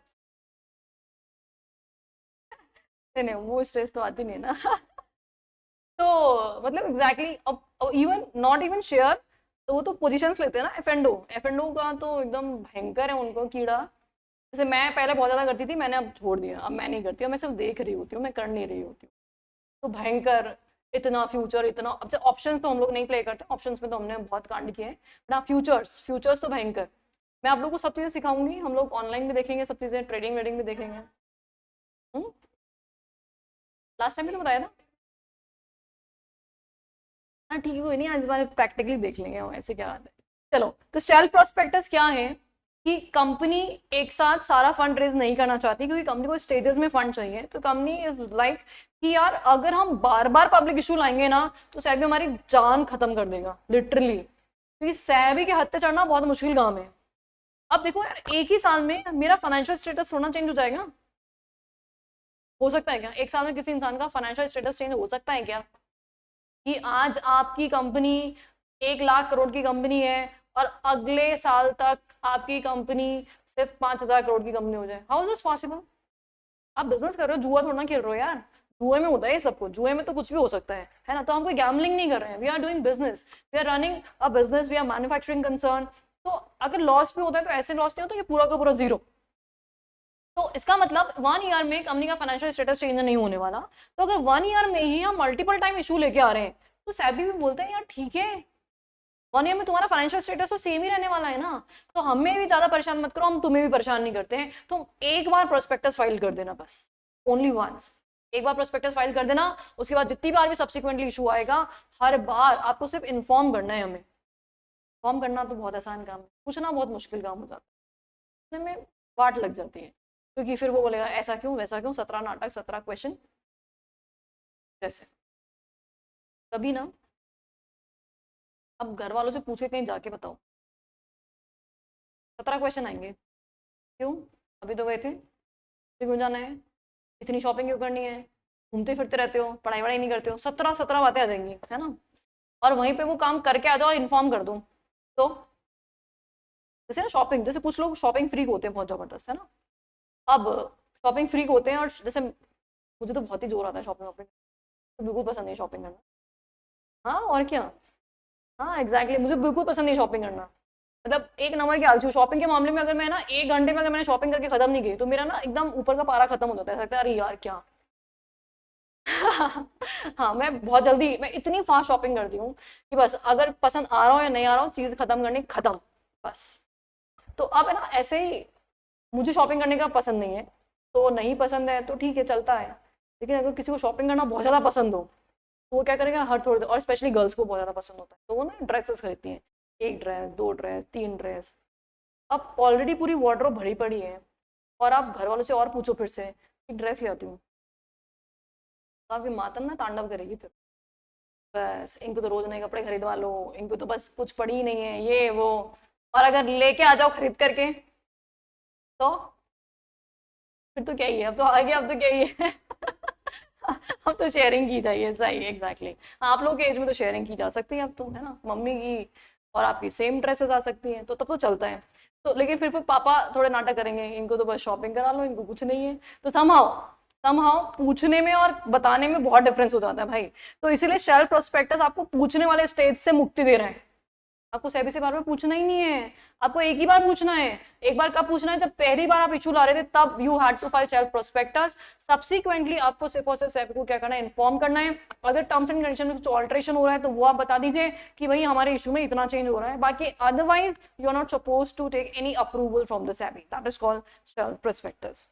नहीं नहीं, वो स्ट्रेस तो आती नहीं है ना। तो मतलब एग्जैक्टली अब इवन नॉट इवन शेयर, तो वो तो पोजीशंस लेते हैं ना। एफ एफ एंड ओ का तो एकदम भयंकर है उनको कीड़ा। जैसे मैं पहले बहुत ज्यादा करती थी, मैंने अब छोड़ दिया, अब मैं नहीं करती हूँ, मैं सिर्फ देख रही होती हूँ, मैं कर नहीं रही होती हूँ। तो भयंकर, इतना फ्यूचर, इतना अब से ऑप्शंस तो हम लोग नहीं प्ले करते, ऑप्शंस में तो हमने बहुत कांड किए हैं, बट हाँ फ्यूचर्स, फ्यूचर्स तो भयंकर। मैं आप लोग को सब चीजें सिखाऊंगी, हम लोग ऑनलाइन भी देखेंगे सब चीजें, ट्रेडिंग वेडिंग भी देखेंगे। लास्ट टाइम भी तो बताया था। हाँ ठीक है, कोई नहीं, आज इस बार प्रैक्टिकली देख लेंगे हम, ऐसे क्या बात है। चलो, तो शेल्फ प्रोस्पेक्टस क्या है कि कंपनी एक साथ सारा फंड रेज नहीं करना चाहती, क्योंकि कंपनी को स्टेजेस में फंड चाहिए। तो कंपनी इज लाइक कि यार अगर हम बार बार पब्लिक इशू लाएंगे ना, तो सैबी हमारी जान खत्म कर देगा लिटरली, क्योंकि सैबी के हत्ते चढ़ना बहुत मुश्किल काम है। अब देखो यार, एक ही साल में मेरा फाइनेंशियल स्टेटस थोड़ा चेंज हो जाएगा? हो सकता है क्या एक साल में किसी इंसान का फाइनेंशियल स्टेटस चेंज हो सकता है क्या? कि आज आपकी कंपनी 1 लाख करोड़ की कंपनी है, और अगले साल तक आपकी कंपनी सिर्फ 5,000 करोड़ की कंपनी हो जाए। How is this possible? आप बिजनेस कर रहे हो, जुआ थोड़ा ना खेल रहे हो यार। जुए में होता है सब कुछ, जुए में तो कुछ भी हो सकता है ना। तो हम कोई गैमलिंग नहीं कर रहे हैं, we are doing business, we are running a business, we are manufacturing concern. तो अगर लॉस भी होता है तो ऐसे लॉस नहीं होता कि पूरा का पूरा जीरो। तो इसका मतलब 1 ईयर में कंपनी का फाइनेंशियल स्टेटस चेंज नहीं होने वाला। तो अगर 1 ईयर में ही हम मल्टीपल टाइम इशू लेके आ रहे हैं, तो सैबी भी बोलते हैं यार ठीक है, 1 ईयर में तुम्हारा फाइनेंशियल स्टेटस तो सेम ही रहने वाला है ना, तो हमें भी ज्यादा परेशान मत करो, हम तुम्हें भी परेशान नहीं करते हैं। तो एक बार प्रोस्पेक्टस फाइल कर देना बस, ओनली वंस। एक बार प्रोस्पेक्टस फाइल कर देना, उसके बाद जितनी बार भी सब्सिक्वेंटली इशू आएगा, हर बार आपको सिर्फ इन्फॉर्म करना है हमें। इन्फॉर्म करना तो बहुत आसान काम है, पूछना बहुत मुश्किल काम हो जाता है, में वाट लग जाती है, क्योंकि फिर वो बोलेगा ऐसा क्यों वैसा क्यों, 17 नाटक 17 क्वेश्चन। जैसे कभी ना, अब घर वालों से पूछे कहीं जाके बताओ, 17 क्वेश्चन आएंगे, क्यों अभी तो गए थे, क्यों जाना है, इतनी शॉपिंग क्यों करनी है, घूमते फिरते रहते हो, पढ़ाई वढ़ाई नहीं करते हो, 17 बातें आ जाएंगी, है ना। और वहीं पे वो काम करके आ जाओ और इन्फॉर्म कर दो, तो जैसे ना शॉपिंग, जैसे कुछ लोग शॉपिंग फ्रीक होते हैं बहुत जबरदस्त, है ना। अब शॉपिंग फ्रीक होते हैं, और जैसे मुझे तो बहुत ही जोर आता है शॉपिंग वॉपिंग, तो बिल्कुल पसंद नहीं शॉपिंग करना। हाँ और क्या, हाँ एग्जैक्टली, मुझे बिल्कुल पसंद नहीं शॉपिंग करना, मतलब एक नंबर की आलसी हूँ शॉपिंग के मामले में। अगर मैं ना 1 घंटे में अगर मैंने शॉपिंग करके खत्म नहीं की, तो मेरा ना एकदम ऊपर का पारा खत्म हो जाता है, लगता है अरे यार क्या। हाँ मैं बहुत जल्दी, मैं इतनी फास्ट शॉपिंग करती हूँ कि बस अगर पसंद आ रहा हो या नहीं आ रहा हो, चीज खत्म करनी खत्म, बस। तो अब है ना ऐसे ही, मुझे शॉपिंग करने का पसंद नहीं है, तो नहीं पसंद है तो ठीक है चलता है। लेकिन अगर किसी को शॉपिंग करना बहुत ज़्यादा पसंद हो, तो वो क्या करेगा हर थोड़ी देर, और स्पेशली गर्ल्स को बहुत ज़्यादा पसंद होता है, तो वो ना ड्रेसेस खरीदती हैं, 1 ड्रेस 2 ड्रेस 3 ड्रेस। अब ऑलरेडी पूरी वार्डरोब भरी पड़ी है, और आप घर वालों से और पूछो फिर से एक ड्रेस ले आती हूँ, तो आपकी माता ना तांडव करेगी फिर, बस इनको तो रोज नए कपड़े खरीदवा लो, इनको तो बस कुछ पड़ी ही नहीं है ये वो। और अगर लेके आ जाओ खरीद करके, तो फिर तो क्या ही है, अब तो आगे, अब तो क्या ही है। अब तो शेयरिंग की जाइए, सही एग्जैक्टली। आप लोग के एज में तो शेयरिंग की जा सकती है अब तो, है ना, मम्मी की और आपकी सेम ड्रेसेस आ सकती हैं, तो तब तो चलता है। तो लेकिन फिर पापा थोड़े नाटक करेंगे, इनको तो बस शॉपिंग करा लो, इनको कुछ नहीं है, तो समहाउ समहाउ पूछने में और बताने में बहुत डिफरेंस हो जाता है भाई। तो इसीलिए शेल्फ प्रोस्पेक्टस आपको पूछने वाले स्टेज से मुक्ति दे रहे हैं, आपको सेबी से बार बार पूछना ही नहीं है, आपको एक ही बार पूछना है। एक बार कब पूछना है, जब पहली बार आप इशू ला रहे थे तब you had to file self prospectus. Subsequently आपको सिर्फ और सिर्फ सेबी को क्या करना है, इन्फॉर्म करना है। अगर टर्म्स एंड कंडीशन में कुछ ऑल्ट्रेशन हो रहा है तो वो आप बता दीजिए कि भाई हमारे इशू में इतना चेंज हो रहा है, बाकी otherwise you are not suppose to take any approval from the SEBI, that is called self prospectus.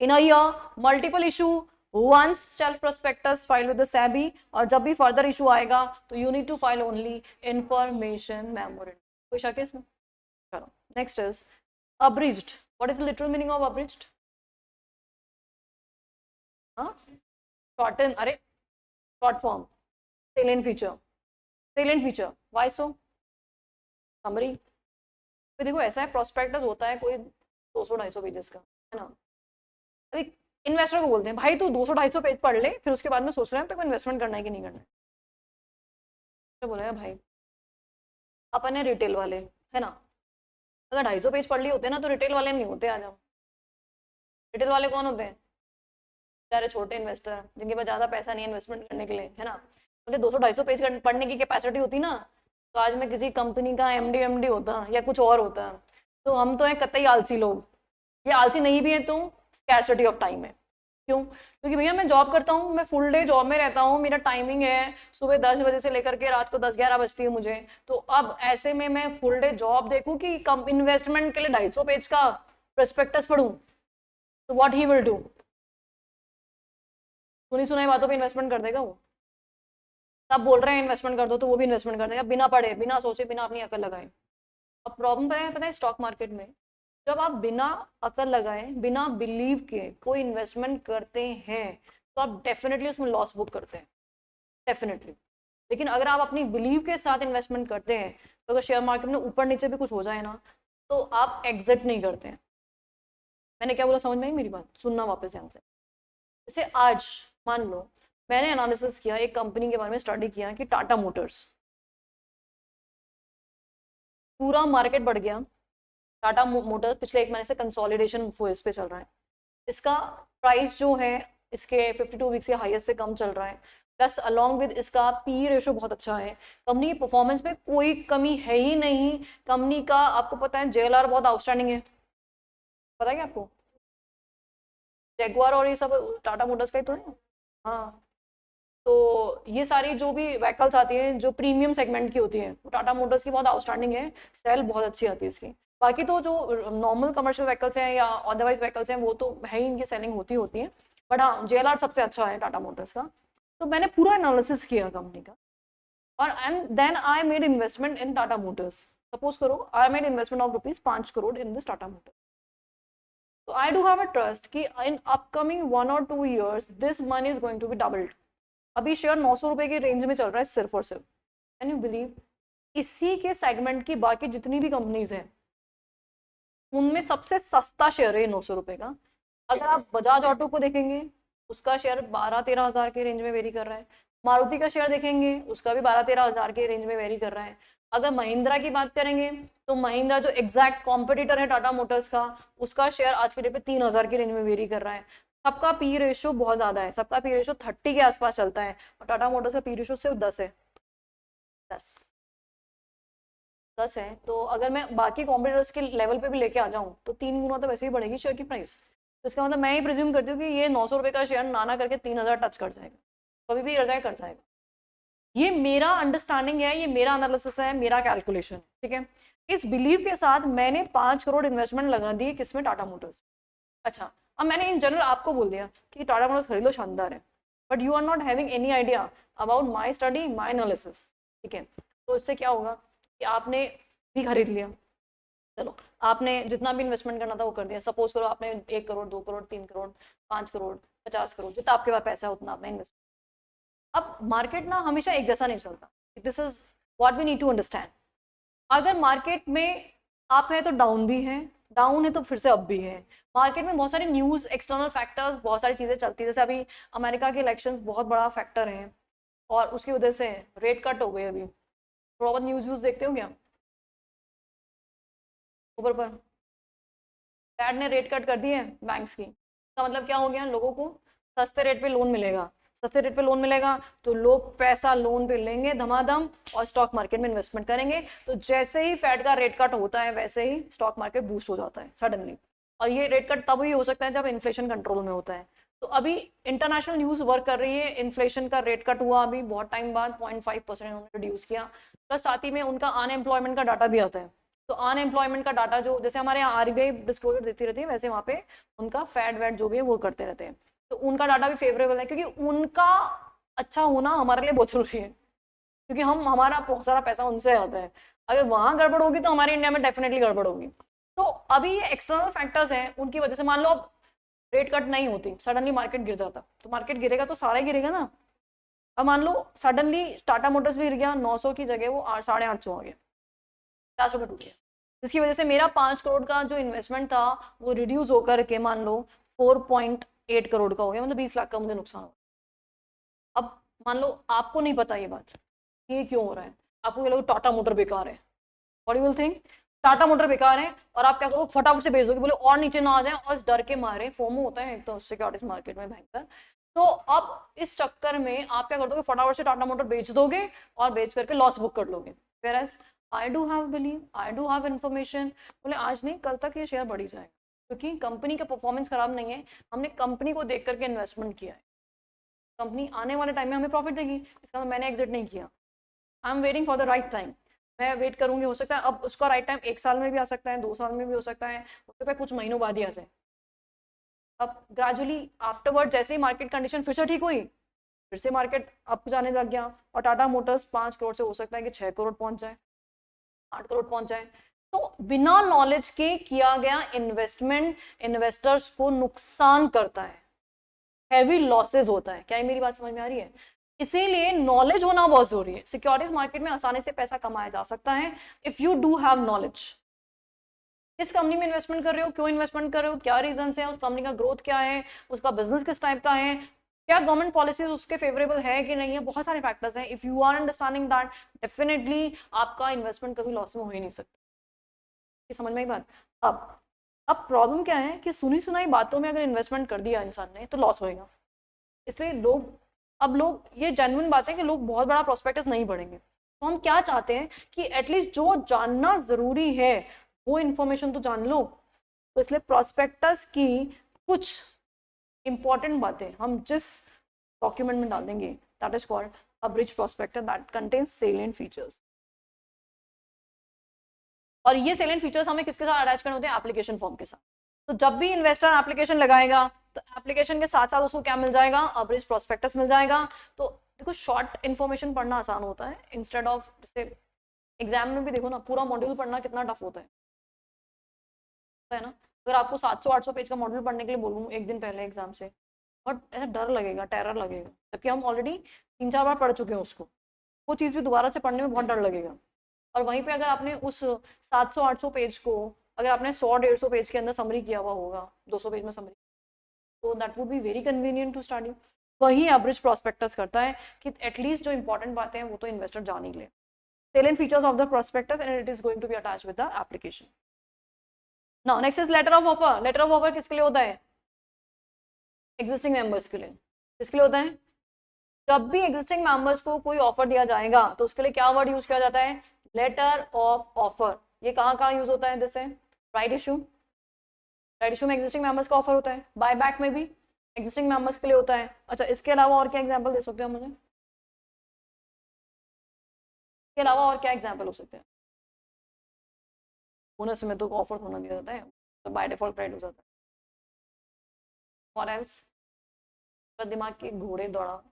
In a year multiple issue, once self prospectus filed with the SEBI, और जब भी फर्दर इशू आएगा तो you need to file only information memorandum। कोई शक है इसमें? चलो next is abridged। what is the literal meaning of abridged? हाँ shorten, अरे short form, salient feature, salient feature, why so? summary। तो देखो ऐसा है, प्रोस्पेक्टस होता है कोई 200-250 पेजेस का, है ना। अभी इन्वेस्टर को बोलते हैं भाई तू 200-250 पेज पढ़ ले, फिर उसके बाद में सोच रहे हैं तो इन्वेस्टमेंट करना है कि नहीं करना है। तो बोलेगा भाई अपन है रिटेल वाले, है ना, अगर 250 पेज पढ़ लिए होते ना तो रिटेल वाले नहीं होते आज हम। रिटेल वाले कौन होते हैं, बेचारे छोटे इन्वेस्टर जिनके पास ज्यादा पैसा नहीं है इन्वेस्टमेंट करने के लिए, है ना। मुझे 200-250 पेज पढ़ने की कैपेसिटी होती ना, तो आज मैं किसी कंपनी का एमडी होता या कुछ और होता। तो हम तो है कतई आलसी लोग, ये आलसी नहीं भी है तो स्कैर्सिटी ऑफ टाइम है। क्यों? क्योंकि भैया मैं जॉब करता हूँ, मैं फुल डे जॉब में रहता हूँ, मेरा टाइमिंग है सुबह 10 बजे से लेकर के रात को 10-11 बजती है मुझे। तो अब ऐसे में मैं फुल डे जॉब देखूँ कि कम इन्वेस्टमेंट के लिए 250 पेज का प्रोस्पेक्टस पढ़ूं, तो व्हाट ही विल डू, सुनी सुनाई बातों पे इन्वेस्टमेंट कर देगा वो। सब बोल रहे हैं इन्वेस्टमेंट कर दो तो वो भी इन्वेस्टमेंट कर देगा, बिना पढ़े बिना सोचे बिना अपनी अकल लगाए। अब प्रॉब्लम पता है स्टॉक मार्केट में, जब आप बिना अकल लगाए बिना बिलीव के कोई इन्वेस्टमेंट करते हैं तो आप डेफिनेटली उसमें लॉस बुक करते हैं, डेफिनेटली। लेकिन अगर आप अपनी बिलीव के साथ इन्वेस्टमेंट करते हैं, तो अगर शेयर मार्केट में ऊपर नीचे भी कुछ हो जाए ना, तो आप एग्जिट नहीं करते हैं। मैंने क्या बोला समझ में आई मेरी बात, सुनना वापस ध्यान से। जैसे आज मान लो मैंने एनालिसिस किया, एक कंपनी के बारे में स्टडी किया कि टाटा मोटर्स, पूरा मार्केट बढ़ गया, टाटा मोटर्स पिछले 1 महीने से कंसोलिडेशन फेज पे चल रहा है, इसका प्राइस जो है इसके 52 वीक्स के हाईएस्ट से कम चल रहा है, प्लस अलोंग विद इसका पी रेशो बहुत अच्छा है, कंपनी की परफॉर्मेंस में कोई कमी है ही नहीं। कंपनी का आपको पता है जेएलआर बहुत आउटस्टैंडिंग है, पता है क्या आपको, जैगुआर और ये सब टाटा मोटर्स का ही तो है। हाँ तो ये सारी जो भी व्हीकल्स आती हैं जो प्रीमियम सेगमेंट की होती है, टाटा मोटर्स की बहुत आउटस्टैंडिंग है, सेल बहुत अच्छी आती है इसकी। बाकी तो जो नॉर्मल कमर्शियल व्हीकल्स हैं या अदरवाइज व्हीकल्स हैं वो तो है ही, इनकी सेलिंग होती है। बट हाँ JLR सबसे अच्छा है टाटा मोटर्स का। तो मैंने पूरा एनालिसिस किया कंपनी का, और and then I made investment in Tata Motors. Suppose करो I made investment of ₹5 crore in this Tata Motors. तो I do have a trust कि in upcoming 1 or 2 years this money is going to be doubled. अभी share 900 रुपए की range में चल रहा है सिर्फ और सिर्फ। Can you believe? इसी के सेगमेंट की बाकी जितनी भी कंपनीज हैं उनमें सबसे सस्ता शेयर है 900 रुपए का। अगर आप बजाज ऑटो को देखेंगे उसका शेयर 12-13 हज़ार के रेंज में वेरी कर रहा है। मारुति का शेयर देखेंगे उसका भी 12-13 हज़ार के रेंज में वेरी कर रहा है। अगर महिंद्रा की बात करेंगे तो महिंद्रा जो एग्जैक्ट कॉम्पिटिटर है टाटा मोटर्स का, उसका शेयर आज के डेट पे 3,000 की रेंज में वेरी कर रहा है। सबका पी रेशियो बहुत ज्यादा है, सबका पी रेशियो 30 के आसपास चलता है, और टाटा मोटर्स का पी रेशियो सिर्फ 10 है। 10 है। तो अगर मैं बाकी कॉम्पिटिटर्स के लेवल पे भी लेके आ जाऊं तो 3 गुना तो वैसे ही बढ़ेगी शेयर की प्राइस। तो इसका मतलब मैं ही प्रिज्यूम करती हूँ कि ये 900 रुपए का शेयर ना करके 3,000 टच कर जाएगा, कभी भी कर जाएगा। ये मेरा अंडरस्टैंडिंग है, ये मेरा एनालिसिस है, मेरा कैलकुलेशन, ठीक है। इस बिलीव के साथ मैंने 5 करोड़ इन्वेस्टमेंट लगा दी किसमें? टाटा मोटर्स। अच्छा, अब मैंने इन जनरल आपको बोल दिया कि टाटा मोटर्स खरीद लो, शानदार है, but you are not having any idea about my study, my analysis, ठीक है। तो इससे क्या होगा कि आपने भी खरीद लिया, चलो आपने जितना भी इन्वेस्टमेंट करना था वो कर दिया। सपोज करो आपने 1 करोड़, 2 करोड़, 3 करोड़, 5 करोड़, 50 करोड़, जितना आपके पास पैसा है उतना आपने इन्वेस्ट। अब मार्केट ना हमेशा एक जैसा नहीं चलता, this is what we need to understand. अगर मार्केट में अप है तो डाउन भी है, डाउन है तो फिर से अप भी है। मार्केट में बहुत सारी न्यूज़, एक्सटर्नल फैक्टर्स, बहुत सारी चीज़ें चलती है। जैसे अभी अमेरिका के इलेक्शंस बहुत बड़ा फैक्टर है, और उसकी वजह से रेट कट हो गए। अभी थोड़ा बहुत न्यूज़ देखते हो क्या? ऊपर पर फैड ने रेट कट कर दी है बैंक्स की। इसका मतलब क्या हो गया? लोगों को सस्ते रेट पे लोन मिलेगा। सस्ते रेट पे लोन मिलेगा तो लोग पैसा लोन पे लेंगे धमाधम और स्टॉक मार्केट में इन्वेस्टमेंट करेंगे। तो जैसे ही फेड का रेट कट होता है वैसे ही स्टॉक मार्केट बूस्ट हो जाता है सडनली। और ये रेट कट तब ही हो सकता है जब इन्फ्लेशन कंट्रोल में होता है। तो अभी इंटरनेशनल न्यूज वर्क कर रही है, इन्फ्लेशन का रेट कट हुआ अभी बहुत टाइम बाद, 0.5% उन्होंने रिड्यूस किया। प्लस साथ ही में उनका अनएम्प्लॉयमेंट का डाटा भी आता है। तो अनएम्प्लॉयमेंट का डाटा जो जैसे हमारे यहाँ आरबीआई डिस्क्लोजर देती रहती है, वैसे वहाँ पे उनका फैड वैड जो भी है वो करते रहते हैं। तो उनका डाटा भी फेवरेबल है, क्योंकि उनका अच्छा होना हमारे लिए बहुत जरूरी है, क्योंकि हमारा बहुत सारा पैसा उनसे आता है। अगर वहां गड़बड़ होगी तो हमारे इंडिया में डेफिनेटली गड़बड़ होगी। तो अभी ये एक्सटर्नल फैक्टर्स हैं, उनकी वजह से मान लो अब रेट कट नहीं होती, सडनली मार्केट गिर जाता, तो मार्केट गिरेगा तो सारा गिरेगा ना। अब मान लो सडनली टाटा मोटर्स भी गिर गया, 900 की जगह वो 850 हो गया, 50 रुपये टूट गया, जिसकी वजह से मेरा 5 करोड़ का जो इन्वेस्टमेंट था वो रिड्यूस होकर के मान लो 4.8 करोड़ का हो गया, मतलब 20 लाख का मुझे नुकसान हो। अब मान लो आपको नहीं पता ये बात, ये क्यों हो रहा है, आपको ये लोग टाटा मोटर बेकार है, what you will think Tata motor बेकार है, और आप क्या करो फटाफट से बेच दोगे, बोले और नीचे ना आ जाए, और इस डर के मारे फोमो होता है एक तो सिक्योरिटीज मार्केट में भयंकर। तो अब इस चक्कर में आप क्या कर दोगे, फटाफट से टाटा मोटर बेच दोगे और बेच करके लॉस बुक कर लोगे। Whereas I do have believe, I do have information, बोले आज नहीं कल तक ये शेयर बढ़ी जाएगा, क्योंकि कंपनी का परफॉर्मेंस खराब नहीं है, हमने कंपनी को देख करके इन्वेस्टमेंट किया है। कंपनी आने वाले टाइम में हमें प्रॉफिट देगी, इसका मतलब मैंने एग्जिट नहीं किया। I am waiting for the right time, मैं वेट करूंगी। हो सकता है अब उसका राइट टाइम 1 साल में भी आ सकता है, 2 साल में भी हो सकता है कुछ महीनों बाद ही आ जाए। अब ग्रेजुअली आफ्टरवर्ड जैसे ही मार्केट कंडीशन फिर से ठीक हुई, फिर से मार्केट अप जाने लग गया, और टाटा मोटर्स 5 करोड़ से हो सकता है कि 6 करोड़ पहुंच जाए, 8 करोड़ पहुंच जाए। तो बिना नॉलेज के किया गया इन्वेस्टमेंट इन्वेस्टर्स को नुकसान करता है, हैवी लॉसेज होता है। क्या ये मेरी बात समझ में आ रही है? इसीलिए नॉलेज होना बहुत जरूरी है। सिक्योरिटीज मार्केट में आसानी से पैसा कमाया जा सकता है if you do have knowledge. किस कंपनी में इन्वेस्टमेंट कर रहे हो, क्यों इन्वेस्टमेंट कर रहे हो, क्या रीजन है, उस कंपनी का ग्रोथ क्या है, उसका बिजनेस किस टाइप का है, क्या गवर्नमेंट पॉलिसीज उसके फेवरेबल है कि नहीं है, बहुत सारे फैक्टर्स हैं। If you are understanding that, definitely आपका इन्वेस्टमेंट कभी लॉस में हो ही नहीं सकता। समझ में आई बात? अब प्रॉब्लम क्या है कि सुनी सुनाई बातों में अगर इन्वेस्टमेंट कर दिया इंसान ने तो लॉस होएगा। इसलिए लोग ये जेन्युइन बात है कि लोग बहुत बड़ा प्रोस्पेक्टस नहीं पढ़ेंगे। तो हम क्या चाहते हैं कि एटलीस्ट जो जानना जरूरी है वो इन्फॉर्मेशन तो जान लो। तो इसलिए प्रोस्पेक्टस की कुछ इंपॉर्टेंट बातें हम जिस डॉक्यूमेंट में डाल देंगे, that is called a bridge prospectus that contains salient features. और ये सेलिएंट फीचर्स हमें किसके साथ अटैच करने होते हैं? एप्लीकेशन फॉर्म के साथ। तो जब भी इन्वेस्टर एप्लीकेशन लगाएगा तो एप्लीकेशन के साथ साथ उसको क्या मिल जाएगा, अब्रिज प्रोस्पेक्टस मिल जाएगा। तो देखो शॉर्ट इन्फॉर्मेशन पढ़ना आसान होता है इंस्टेड ऑफ, जैसे एग्जाम में भी देखो ना पूरा मॉड्यूल पढ़ना कितना टफ होता है ना। अगर आपको 700-800 पेज का मॉड्यूल पढ़ने के लिए बोलूँ एक दिन पहले एग्जाम से, और ऐसा डर लगेगा, टेरर लगेगा, जबकि हम ऑलरेडी 3-4 बार पढ़ चुके हैं उसको, वो चीज़ भी दोबारा से पढ़ने में बहुत डर लगेगा। और वहीं पे अगर आपने उस 700-800 पेज को अगर आपने 100-150 पेज के अंदर समरी किया हुआ होगा, 200 पेज में समरी, तो that would be very convenient to study. वही एवरेज प्रोस्पेक्टस करता है कि एटलीस्ट जो इंपॉर्टेंट बातें हैं वो तो इन्वेस्टर जान ही ले। salient features of the prospectus and it is going to be attached with the application. Now next is letter of offer. Letter of offer किसके लिए होता है, एग्जिस्टिंग मेंबर्स के लिए। किसके लिए होता है, जब भी एग्जिस्टिंग मेंबर्स को कोई ऑफर दिया जाएगा तो उसके लिए क्या वर्ड यूज किया जाता है, लेटर ऑफ ऑफर। ये कहाँ यूज होता है, जैसे राइट इशू, राइट इशू में एग्जिस्टिंग मेंबर्स का ऑफर होता है, बाय बैक में भी एग्जिस्टिंग मेंबर्स के लिए होता है। अच्छा इसके अलावा और क्या एग्जाम्पल दे सकते हो मुझे, इसके अलावा और क्या एग्जाम्पल हो सकते हैं, बोनस में तो ऑफर होना दिया जाता है, तो बाय डिफॉल्ट क्रेडिट हो जाता है। और एल्स दिमाग के घोड़े दौड़ा,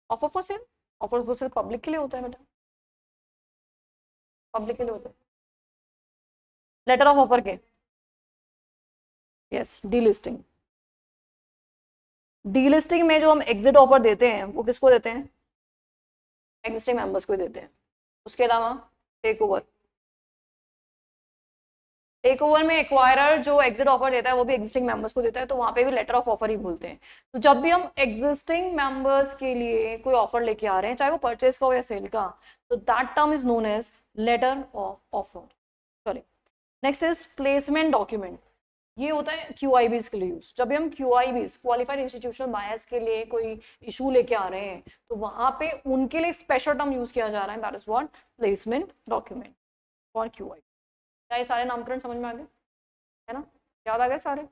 offer for sale, offer for sale public के लिए होता है बेटा, पब्लिक के लिए होता है। लेटर ऑफ ऑफर के, यस डीलिस्टिंग, डीलिस्टिंग में जो हम एग्जिट ऑफर देते हैं वो किसको देते हैं, एग्जिस्टिंग मेंबर्स को देते हैं। उसके अलावा टेक ओवर, टेक ओवर में एक्वायरर जो एग्जिट ऑफर देता है वो भी एग्जिस्टिंग मेंबर्स को देता है, तो वहां पे भी लेटर ऑफ ऑफर ही बोलते हैं। तो जब भी हम एग्जिस्टिंग मेंबर्स के लिए कोई ऑफर लेके आ रहे हैं, चाहे वो परचेज का हो या सेल का, तो that term is known as letter of offer. Sorry, next is placement document. ये होता है QIBs के लिए यूज। जब भी हम QIBs क्वालिफाइड इंस्टीट्यूशनल बायर्स के लिए कोई इशू लेके आ रहे हैं तो वहां पे उनके लिए स्पेशल टर्म यूज किया जा रहा है, that is what placement document for QIB। क्या ये सारे नामकरण समझ में आ गए, है ना, याद आ गए सारे।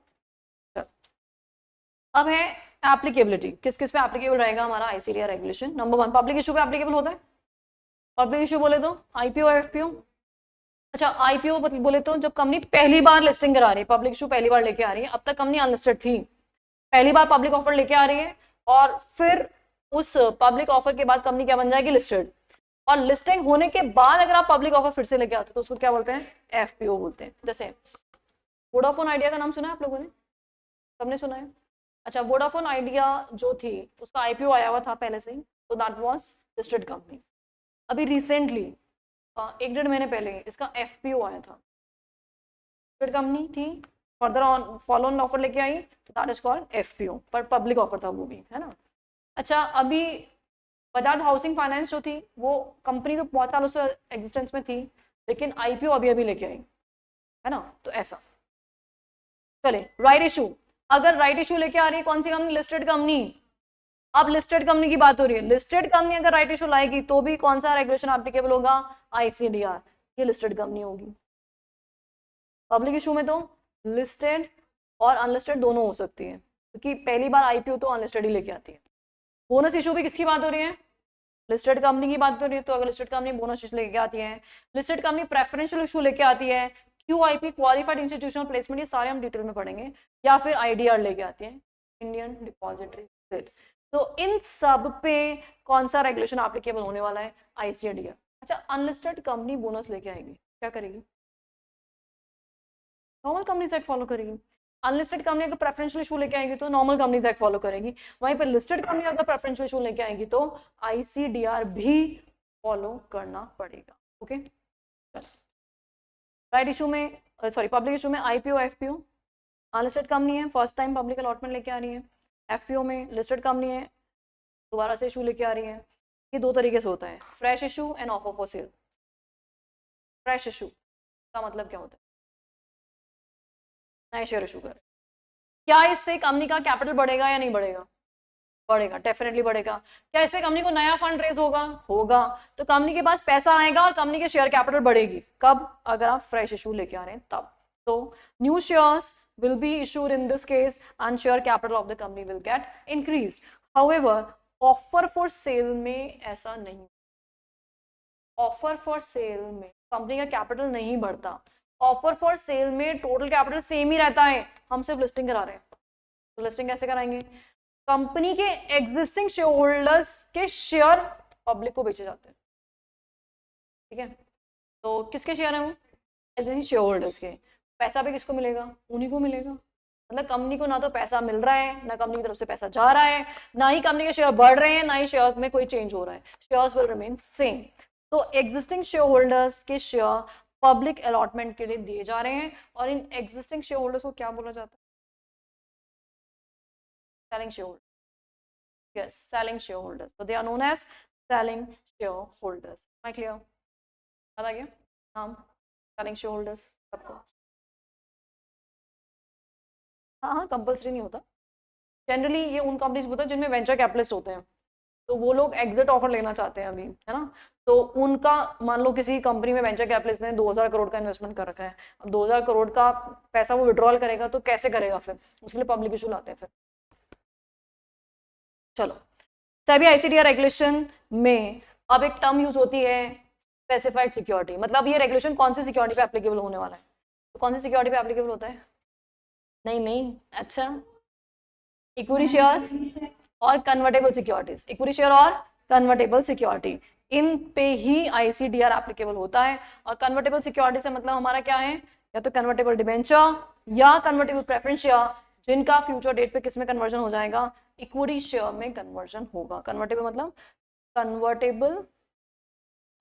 अब है एप्लीकेबिलिटी, किस किस पे एप्लीकेबल रहेगा हमारा ICDR regulation. Number 1 public issue पे एप्लीकेबल होता है। पब्लिक इशू बोले तो IPO FPO। अच्छा IPO बोले तो जब कंपनी पहली बार लिस्टिंग करा रही है, पब्लिक इशू पहली बार लेके आ रही है, अब तक कंपनी अनलिस्टेड थी, पहली बार पब्लिक ऑफर लेके आ रही है, और फिर उस पब्लिक ऑफर के बाद कंपनी क्या बन जाएगी, लिस्टेड। और लिस्टिंग होने के बाद अगर आप पब्लिक ऑफर फिर से लेके आते हो तो उसको क्या बोलते हैं, FPO बोलते हैं। जैसे वोडाफोन आइडिया का नाम सुना है आप लोगों ने, सबने सुना है। अच्छा वोडाफोन आइडिया जो थी उसका IPO आया हुआ था पहले से ही, तो दैट वाज लिस्टेड कंपनी। अभी रिसेंटली 1-1.5 महीने पहले इसका FPO आया था, लिस्टेड कंपनी थी, further on follow on offer लेके आई, तो दैट इज कॉल्ड FPO, पर पब्लिक ऑफर था वो भी, है ना। अच्छा अभी बजाज हाउसिंग फाइनेंस जो थी वो कंपनी तो बहुत सालों से एग्जिस्टेंस में थी, लेकिन IPO अभी अभी लेके आई, है ना। तो ऐसा चले राइट इशू, अगर राइट इशू लेके आ रही है कौन सी कंपनी, लिस्टेड कंपनी। अब लिस्टेड कंपनी की बात हो रही है, लिस्टेड कंपनी अगर राइट इशू लाएगी तो भी कौन सा रेगुलेशन एप्लीकेबल होगा, ICDR, ये लिस्टेड कंपनी होगी। पब्लिक इशू में तो लिस्टेड और अनलिस्टेड दोनों हो सकती है, क्योंकि पहली बार IPO तो अनलिस्टेड ही लेके आती है। बोनस इशू भी किसकी बात हो रही है, लिस्टेड कंपनी की बात हो रही है, तो अगर लिस्टेड कंपनी बोनस इशू लेके आती है, लिस्टेड कंपनी प्रेफरेंशियल इशू लेके आती है, QIP क्वालिफाइड इंस्टीट्यूशनल प्लेसमेंट, ये सारे हम डिटेल में पढ़ेंगे, या फिर IDR लेके आती है, इंडियन डिपॉजिटरी रसीट्स। तो इन सब पे कौन सा रेगुलेशन एप्लीकेबल होने वाला है, ICDR। अच्छा अनलिस्टेड कंपनी बोनस लेके आएगी, क्या करेगी, नॉर्मल कंपनीज एक्ट फॉलो करेगी। अनलिस्टेड कंपनी अगर प्रेफरेंशियल इशू लेके आएगी तो नॉर्मल कंपनीज एक्ट फॉलो करेगी। वहीं पर लिस्टेड कंपनी अगर प्रेफरेंशियल इशू लेके आएगी तो ICDR भी फॉलो करना पड़ेगा। ओके राइट इशू में, सॉरी पब्लिक इशू में IPO FPO, अनलिस्टेड कंपनी है फर्स्ट टाइम पब्लिक अलॉटमेंट लेके आ रही है, FPO में लिस्टेड कंपनी है दोबारा से इशू लेके आ रही है। ये दो तरीके से होता है, fresh issue and offer for sale. Fresh issue का मतलब क्या होता है, नए शेयर इशू कर, क्या इससे कंपनी का कैपिटल बढ़ेगा या नहीं बढ़ेगा, बढ़ेगा, डेफिनेटली बढ़ेगा। क्या इससे कंपनी को नया फंड रेज होगा, होगा, तो कंपनी के पास पैसा आएगा और कंपनी के शेयर कैपिटल बढ़ेगी। कब, अगर आप फ्रेश इशू लेके आ रहे हैं तब। तो new shares will be issued in this case and share capital of the company will get increased. However, offer for sale में ऐसा नहीं, ऑफर फॉर सेल में कंपनी का कैपिटल नहीं बढ़ता, ऑफर फॉर सेल में टोटल कैपिटल सेम ही रहता है, हम सिर्फ लिस्टिंग करा रहे हैं। तो लिस्टिंग कैसे कराएंगे? कंपनी के एग्जिस्टिंग शेयर होल्डर्स के शेयर पब्लिक को बेचे जाते हैं, ठीक है। तो किसके शेयर है वो? एग्जिस्टिंग शेयर होल्डर्स के। पैसा भी किसको मिलेगा? उन्हीं को मिलेगा। मतलब कंपनी को ना तो पैसा मिल रहा है, ना कंपनी की तरफ से पैसा जा रहा है, ना ही कंपनी के शेयर बढ़ रहे हैं, ना ही शेयर में कोई चेंज हो रहा है, शेयर्स विल रिमेन सेम। तो एग्जिस्टिंग शेयर होल्डर्स के शेयर पब्लिक अलॉटमेंट के लिए दिए जा रहे हैं, और इन एग्जिस्टिंग शेयर होल्डर्स को क्या बोला जाता है? Selling share holder, yes, selling share holders. तो they are known as selling share holders. My clear? याद आ गया नाम सेलिंग शेयर होल्डर्स सबको? हाँ हाँ, कंपल्सरी नहीं होता। जनरली ये उन कंपनीज होता है जिनमें वेंचर कैपिटलिस्ट होते हैं, तो वो लोग एग्जिट ऑफर लेना चाहते हैं अभी, है ना। तो उनका, मान लो किसी कंपनी में वेंचर कैपिटलिस्ट ने 2000 करोड़ का इन्वेस्टमेंट कर रखा है, अब 2000 करोड़ का पैसा वो विड्रॉल करेगा तो कैसे करेगा? फिर उसके लिए पब्लिक इशू लाते हैं फिर। चलो, सेबी आईसीडीआर रेगुलेशन में अब एक टर्म यूज होती है स्पेसिफाइड सिक्योरिटी। मतलब ये रेगुलेशन कौन सी सिक्योरिटी पे एप्लीकेबल होने वाला है? तो कौन सी सिक्योरिटी पे एप्लीकेबल होता है? नहीं नहीं, अच्छा, इक्विटी शेयर्स और कन्वर्टेबल सिक्योरिटीज। इक्विटी शेयर और कन्वर्टेबल सिक्योरिटी, इन पे ही आईसीडीआर एप्लीकेबल होता है। और कन्वर्टेबल सिक्योरिटी से मतलब हमारा क्या है? या तो कन्वर्टेबल डिबेंचर या कन्वर्टेबल प्रेफरेंस शेयर, जिनका फ्यूचर डेट पे किस में कन्वर्जन हो जाएगा? इक्विटी शेयर में कन्वर्जन होगा। कन्वर्टेबल मतलब convertible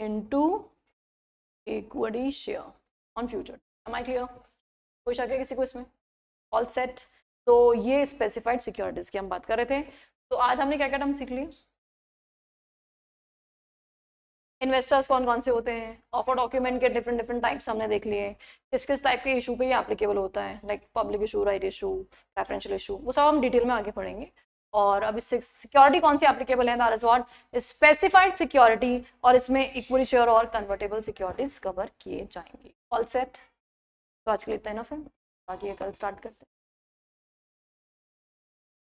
into equity share on future. Am I clear? कोई शक है किसी को इसमें? All set? तो ये स्पेसिफाइड सिक्योरिटीज की हम बात कर रहे थे। तो आज हमने क्या क्या टर्म सीख लिए? इन्वेस्टर्स कौन कौन से होते हैं, ऑफर डॉक्यूमेंट के डिफरेंट डिफरेंट टाइप्स हमने देख लिए, किस किस टाइप के इशू पे ये एप्लीकेबल होता है, like public issue, right issue, preferential issue, वो सब हम डिटेल में आगे पढ़ेंगे। और अभी सिक्योरिटी कौन सी एप्लीकेबल है, that is what specified security, और इसमें इक्विटी शेयर और कन्वर्टेबल सिक्योरिटीज कवर किए जाएंगे। All set? तो आज के लिए इतना इनफ है, बाकी कल स्टार्ट करते हैं।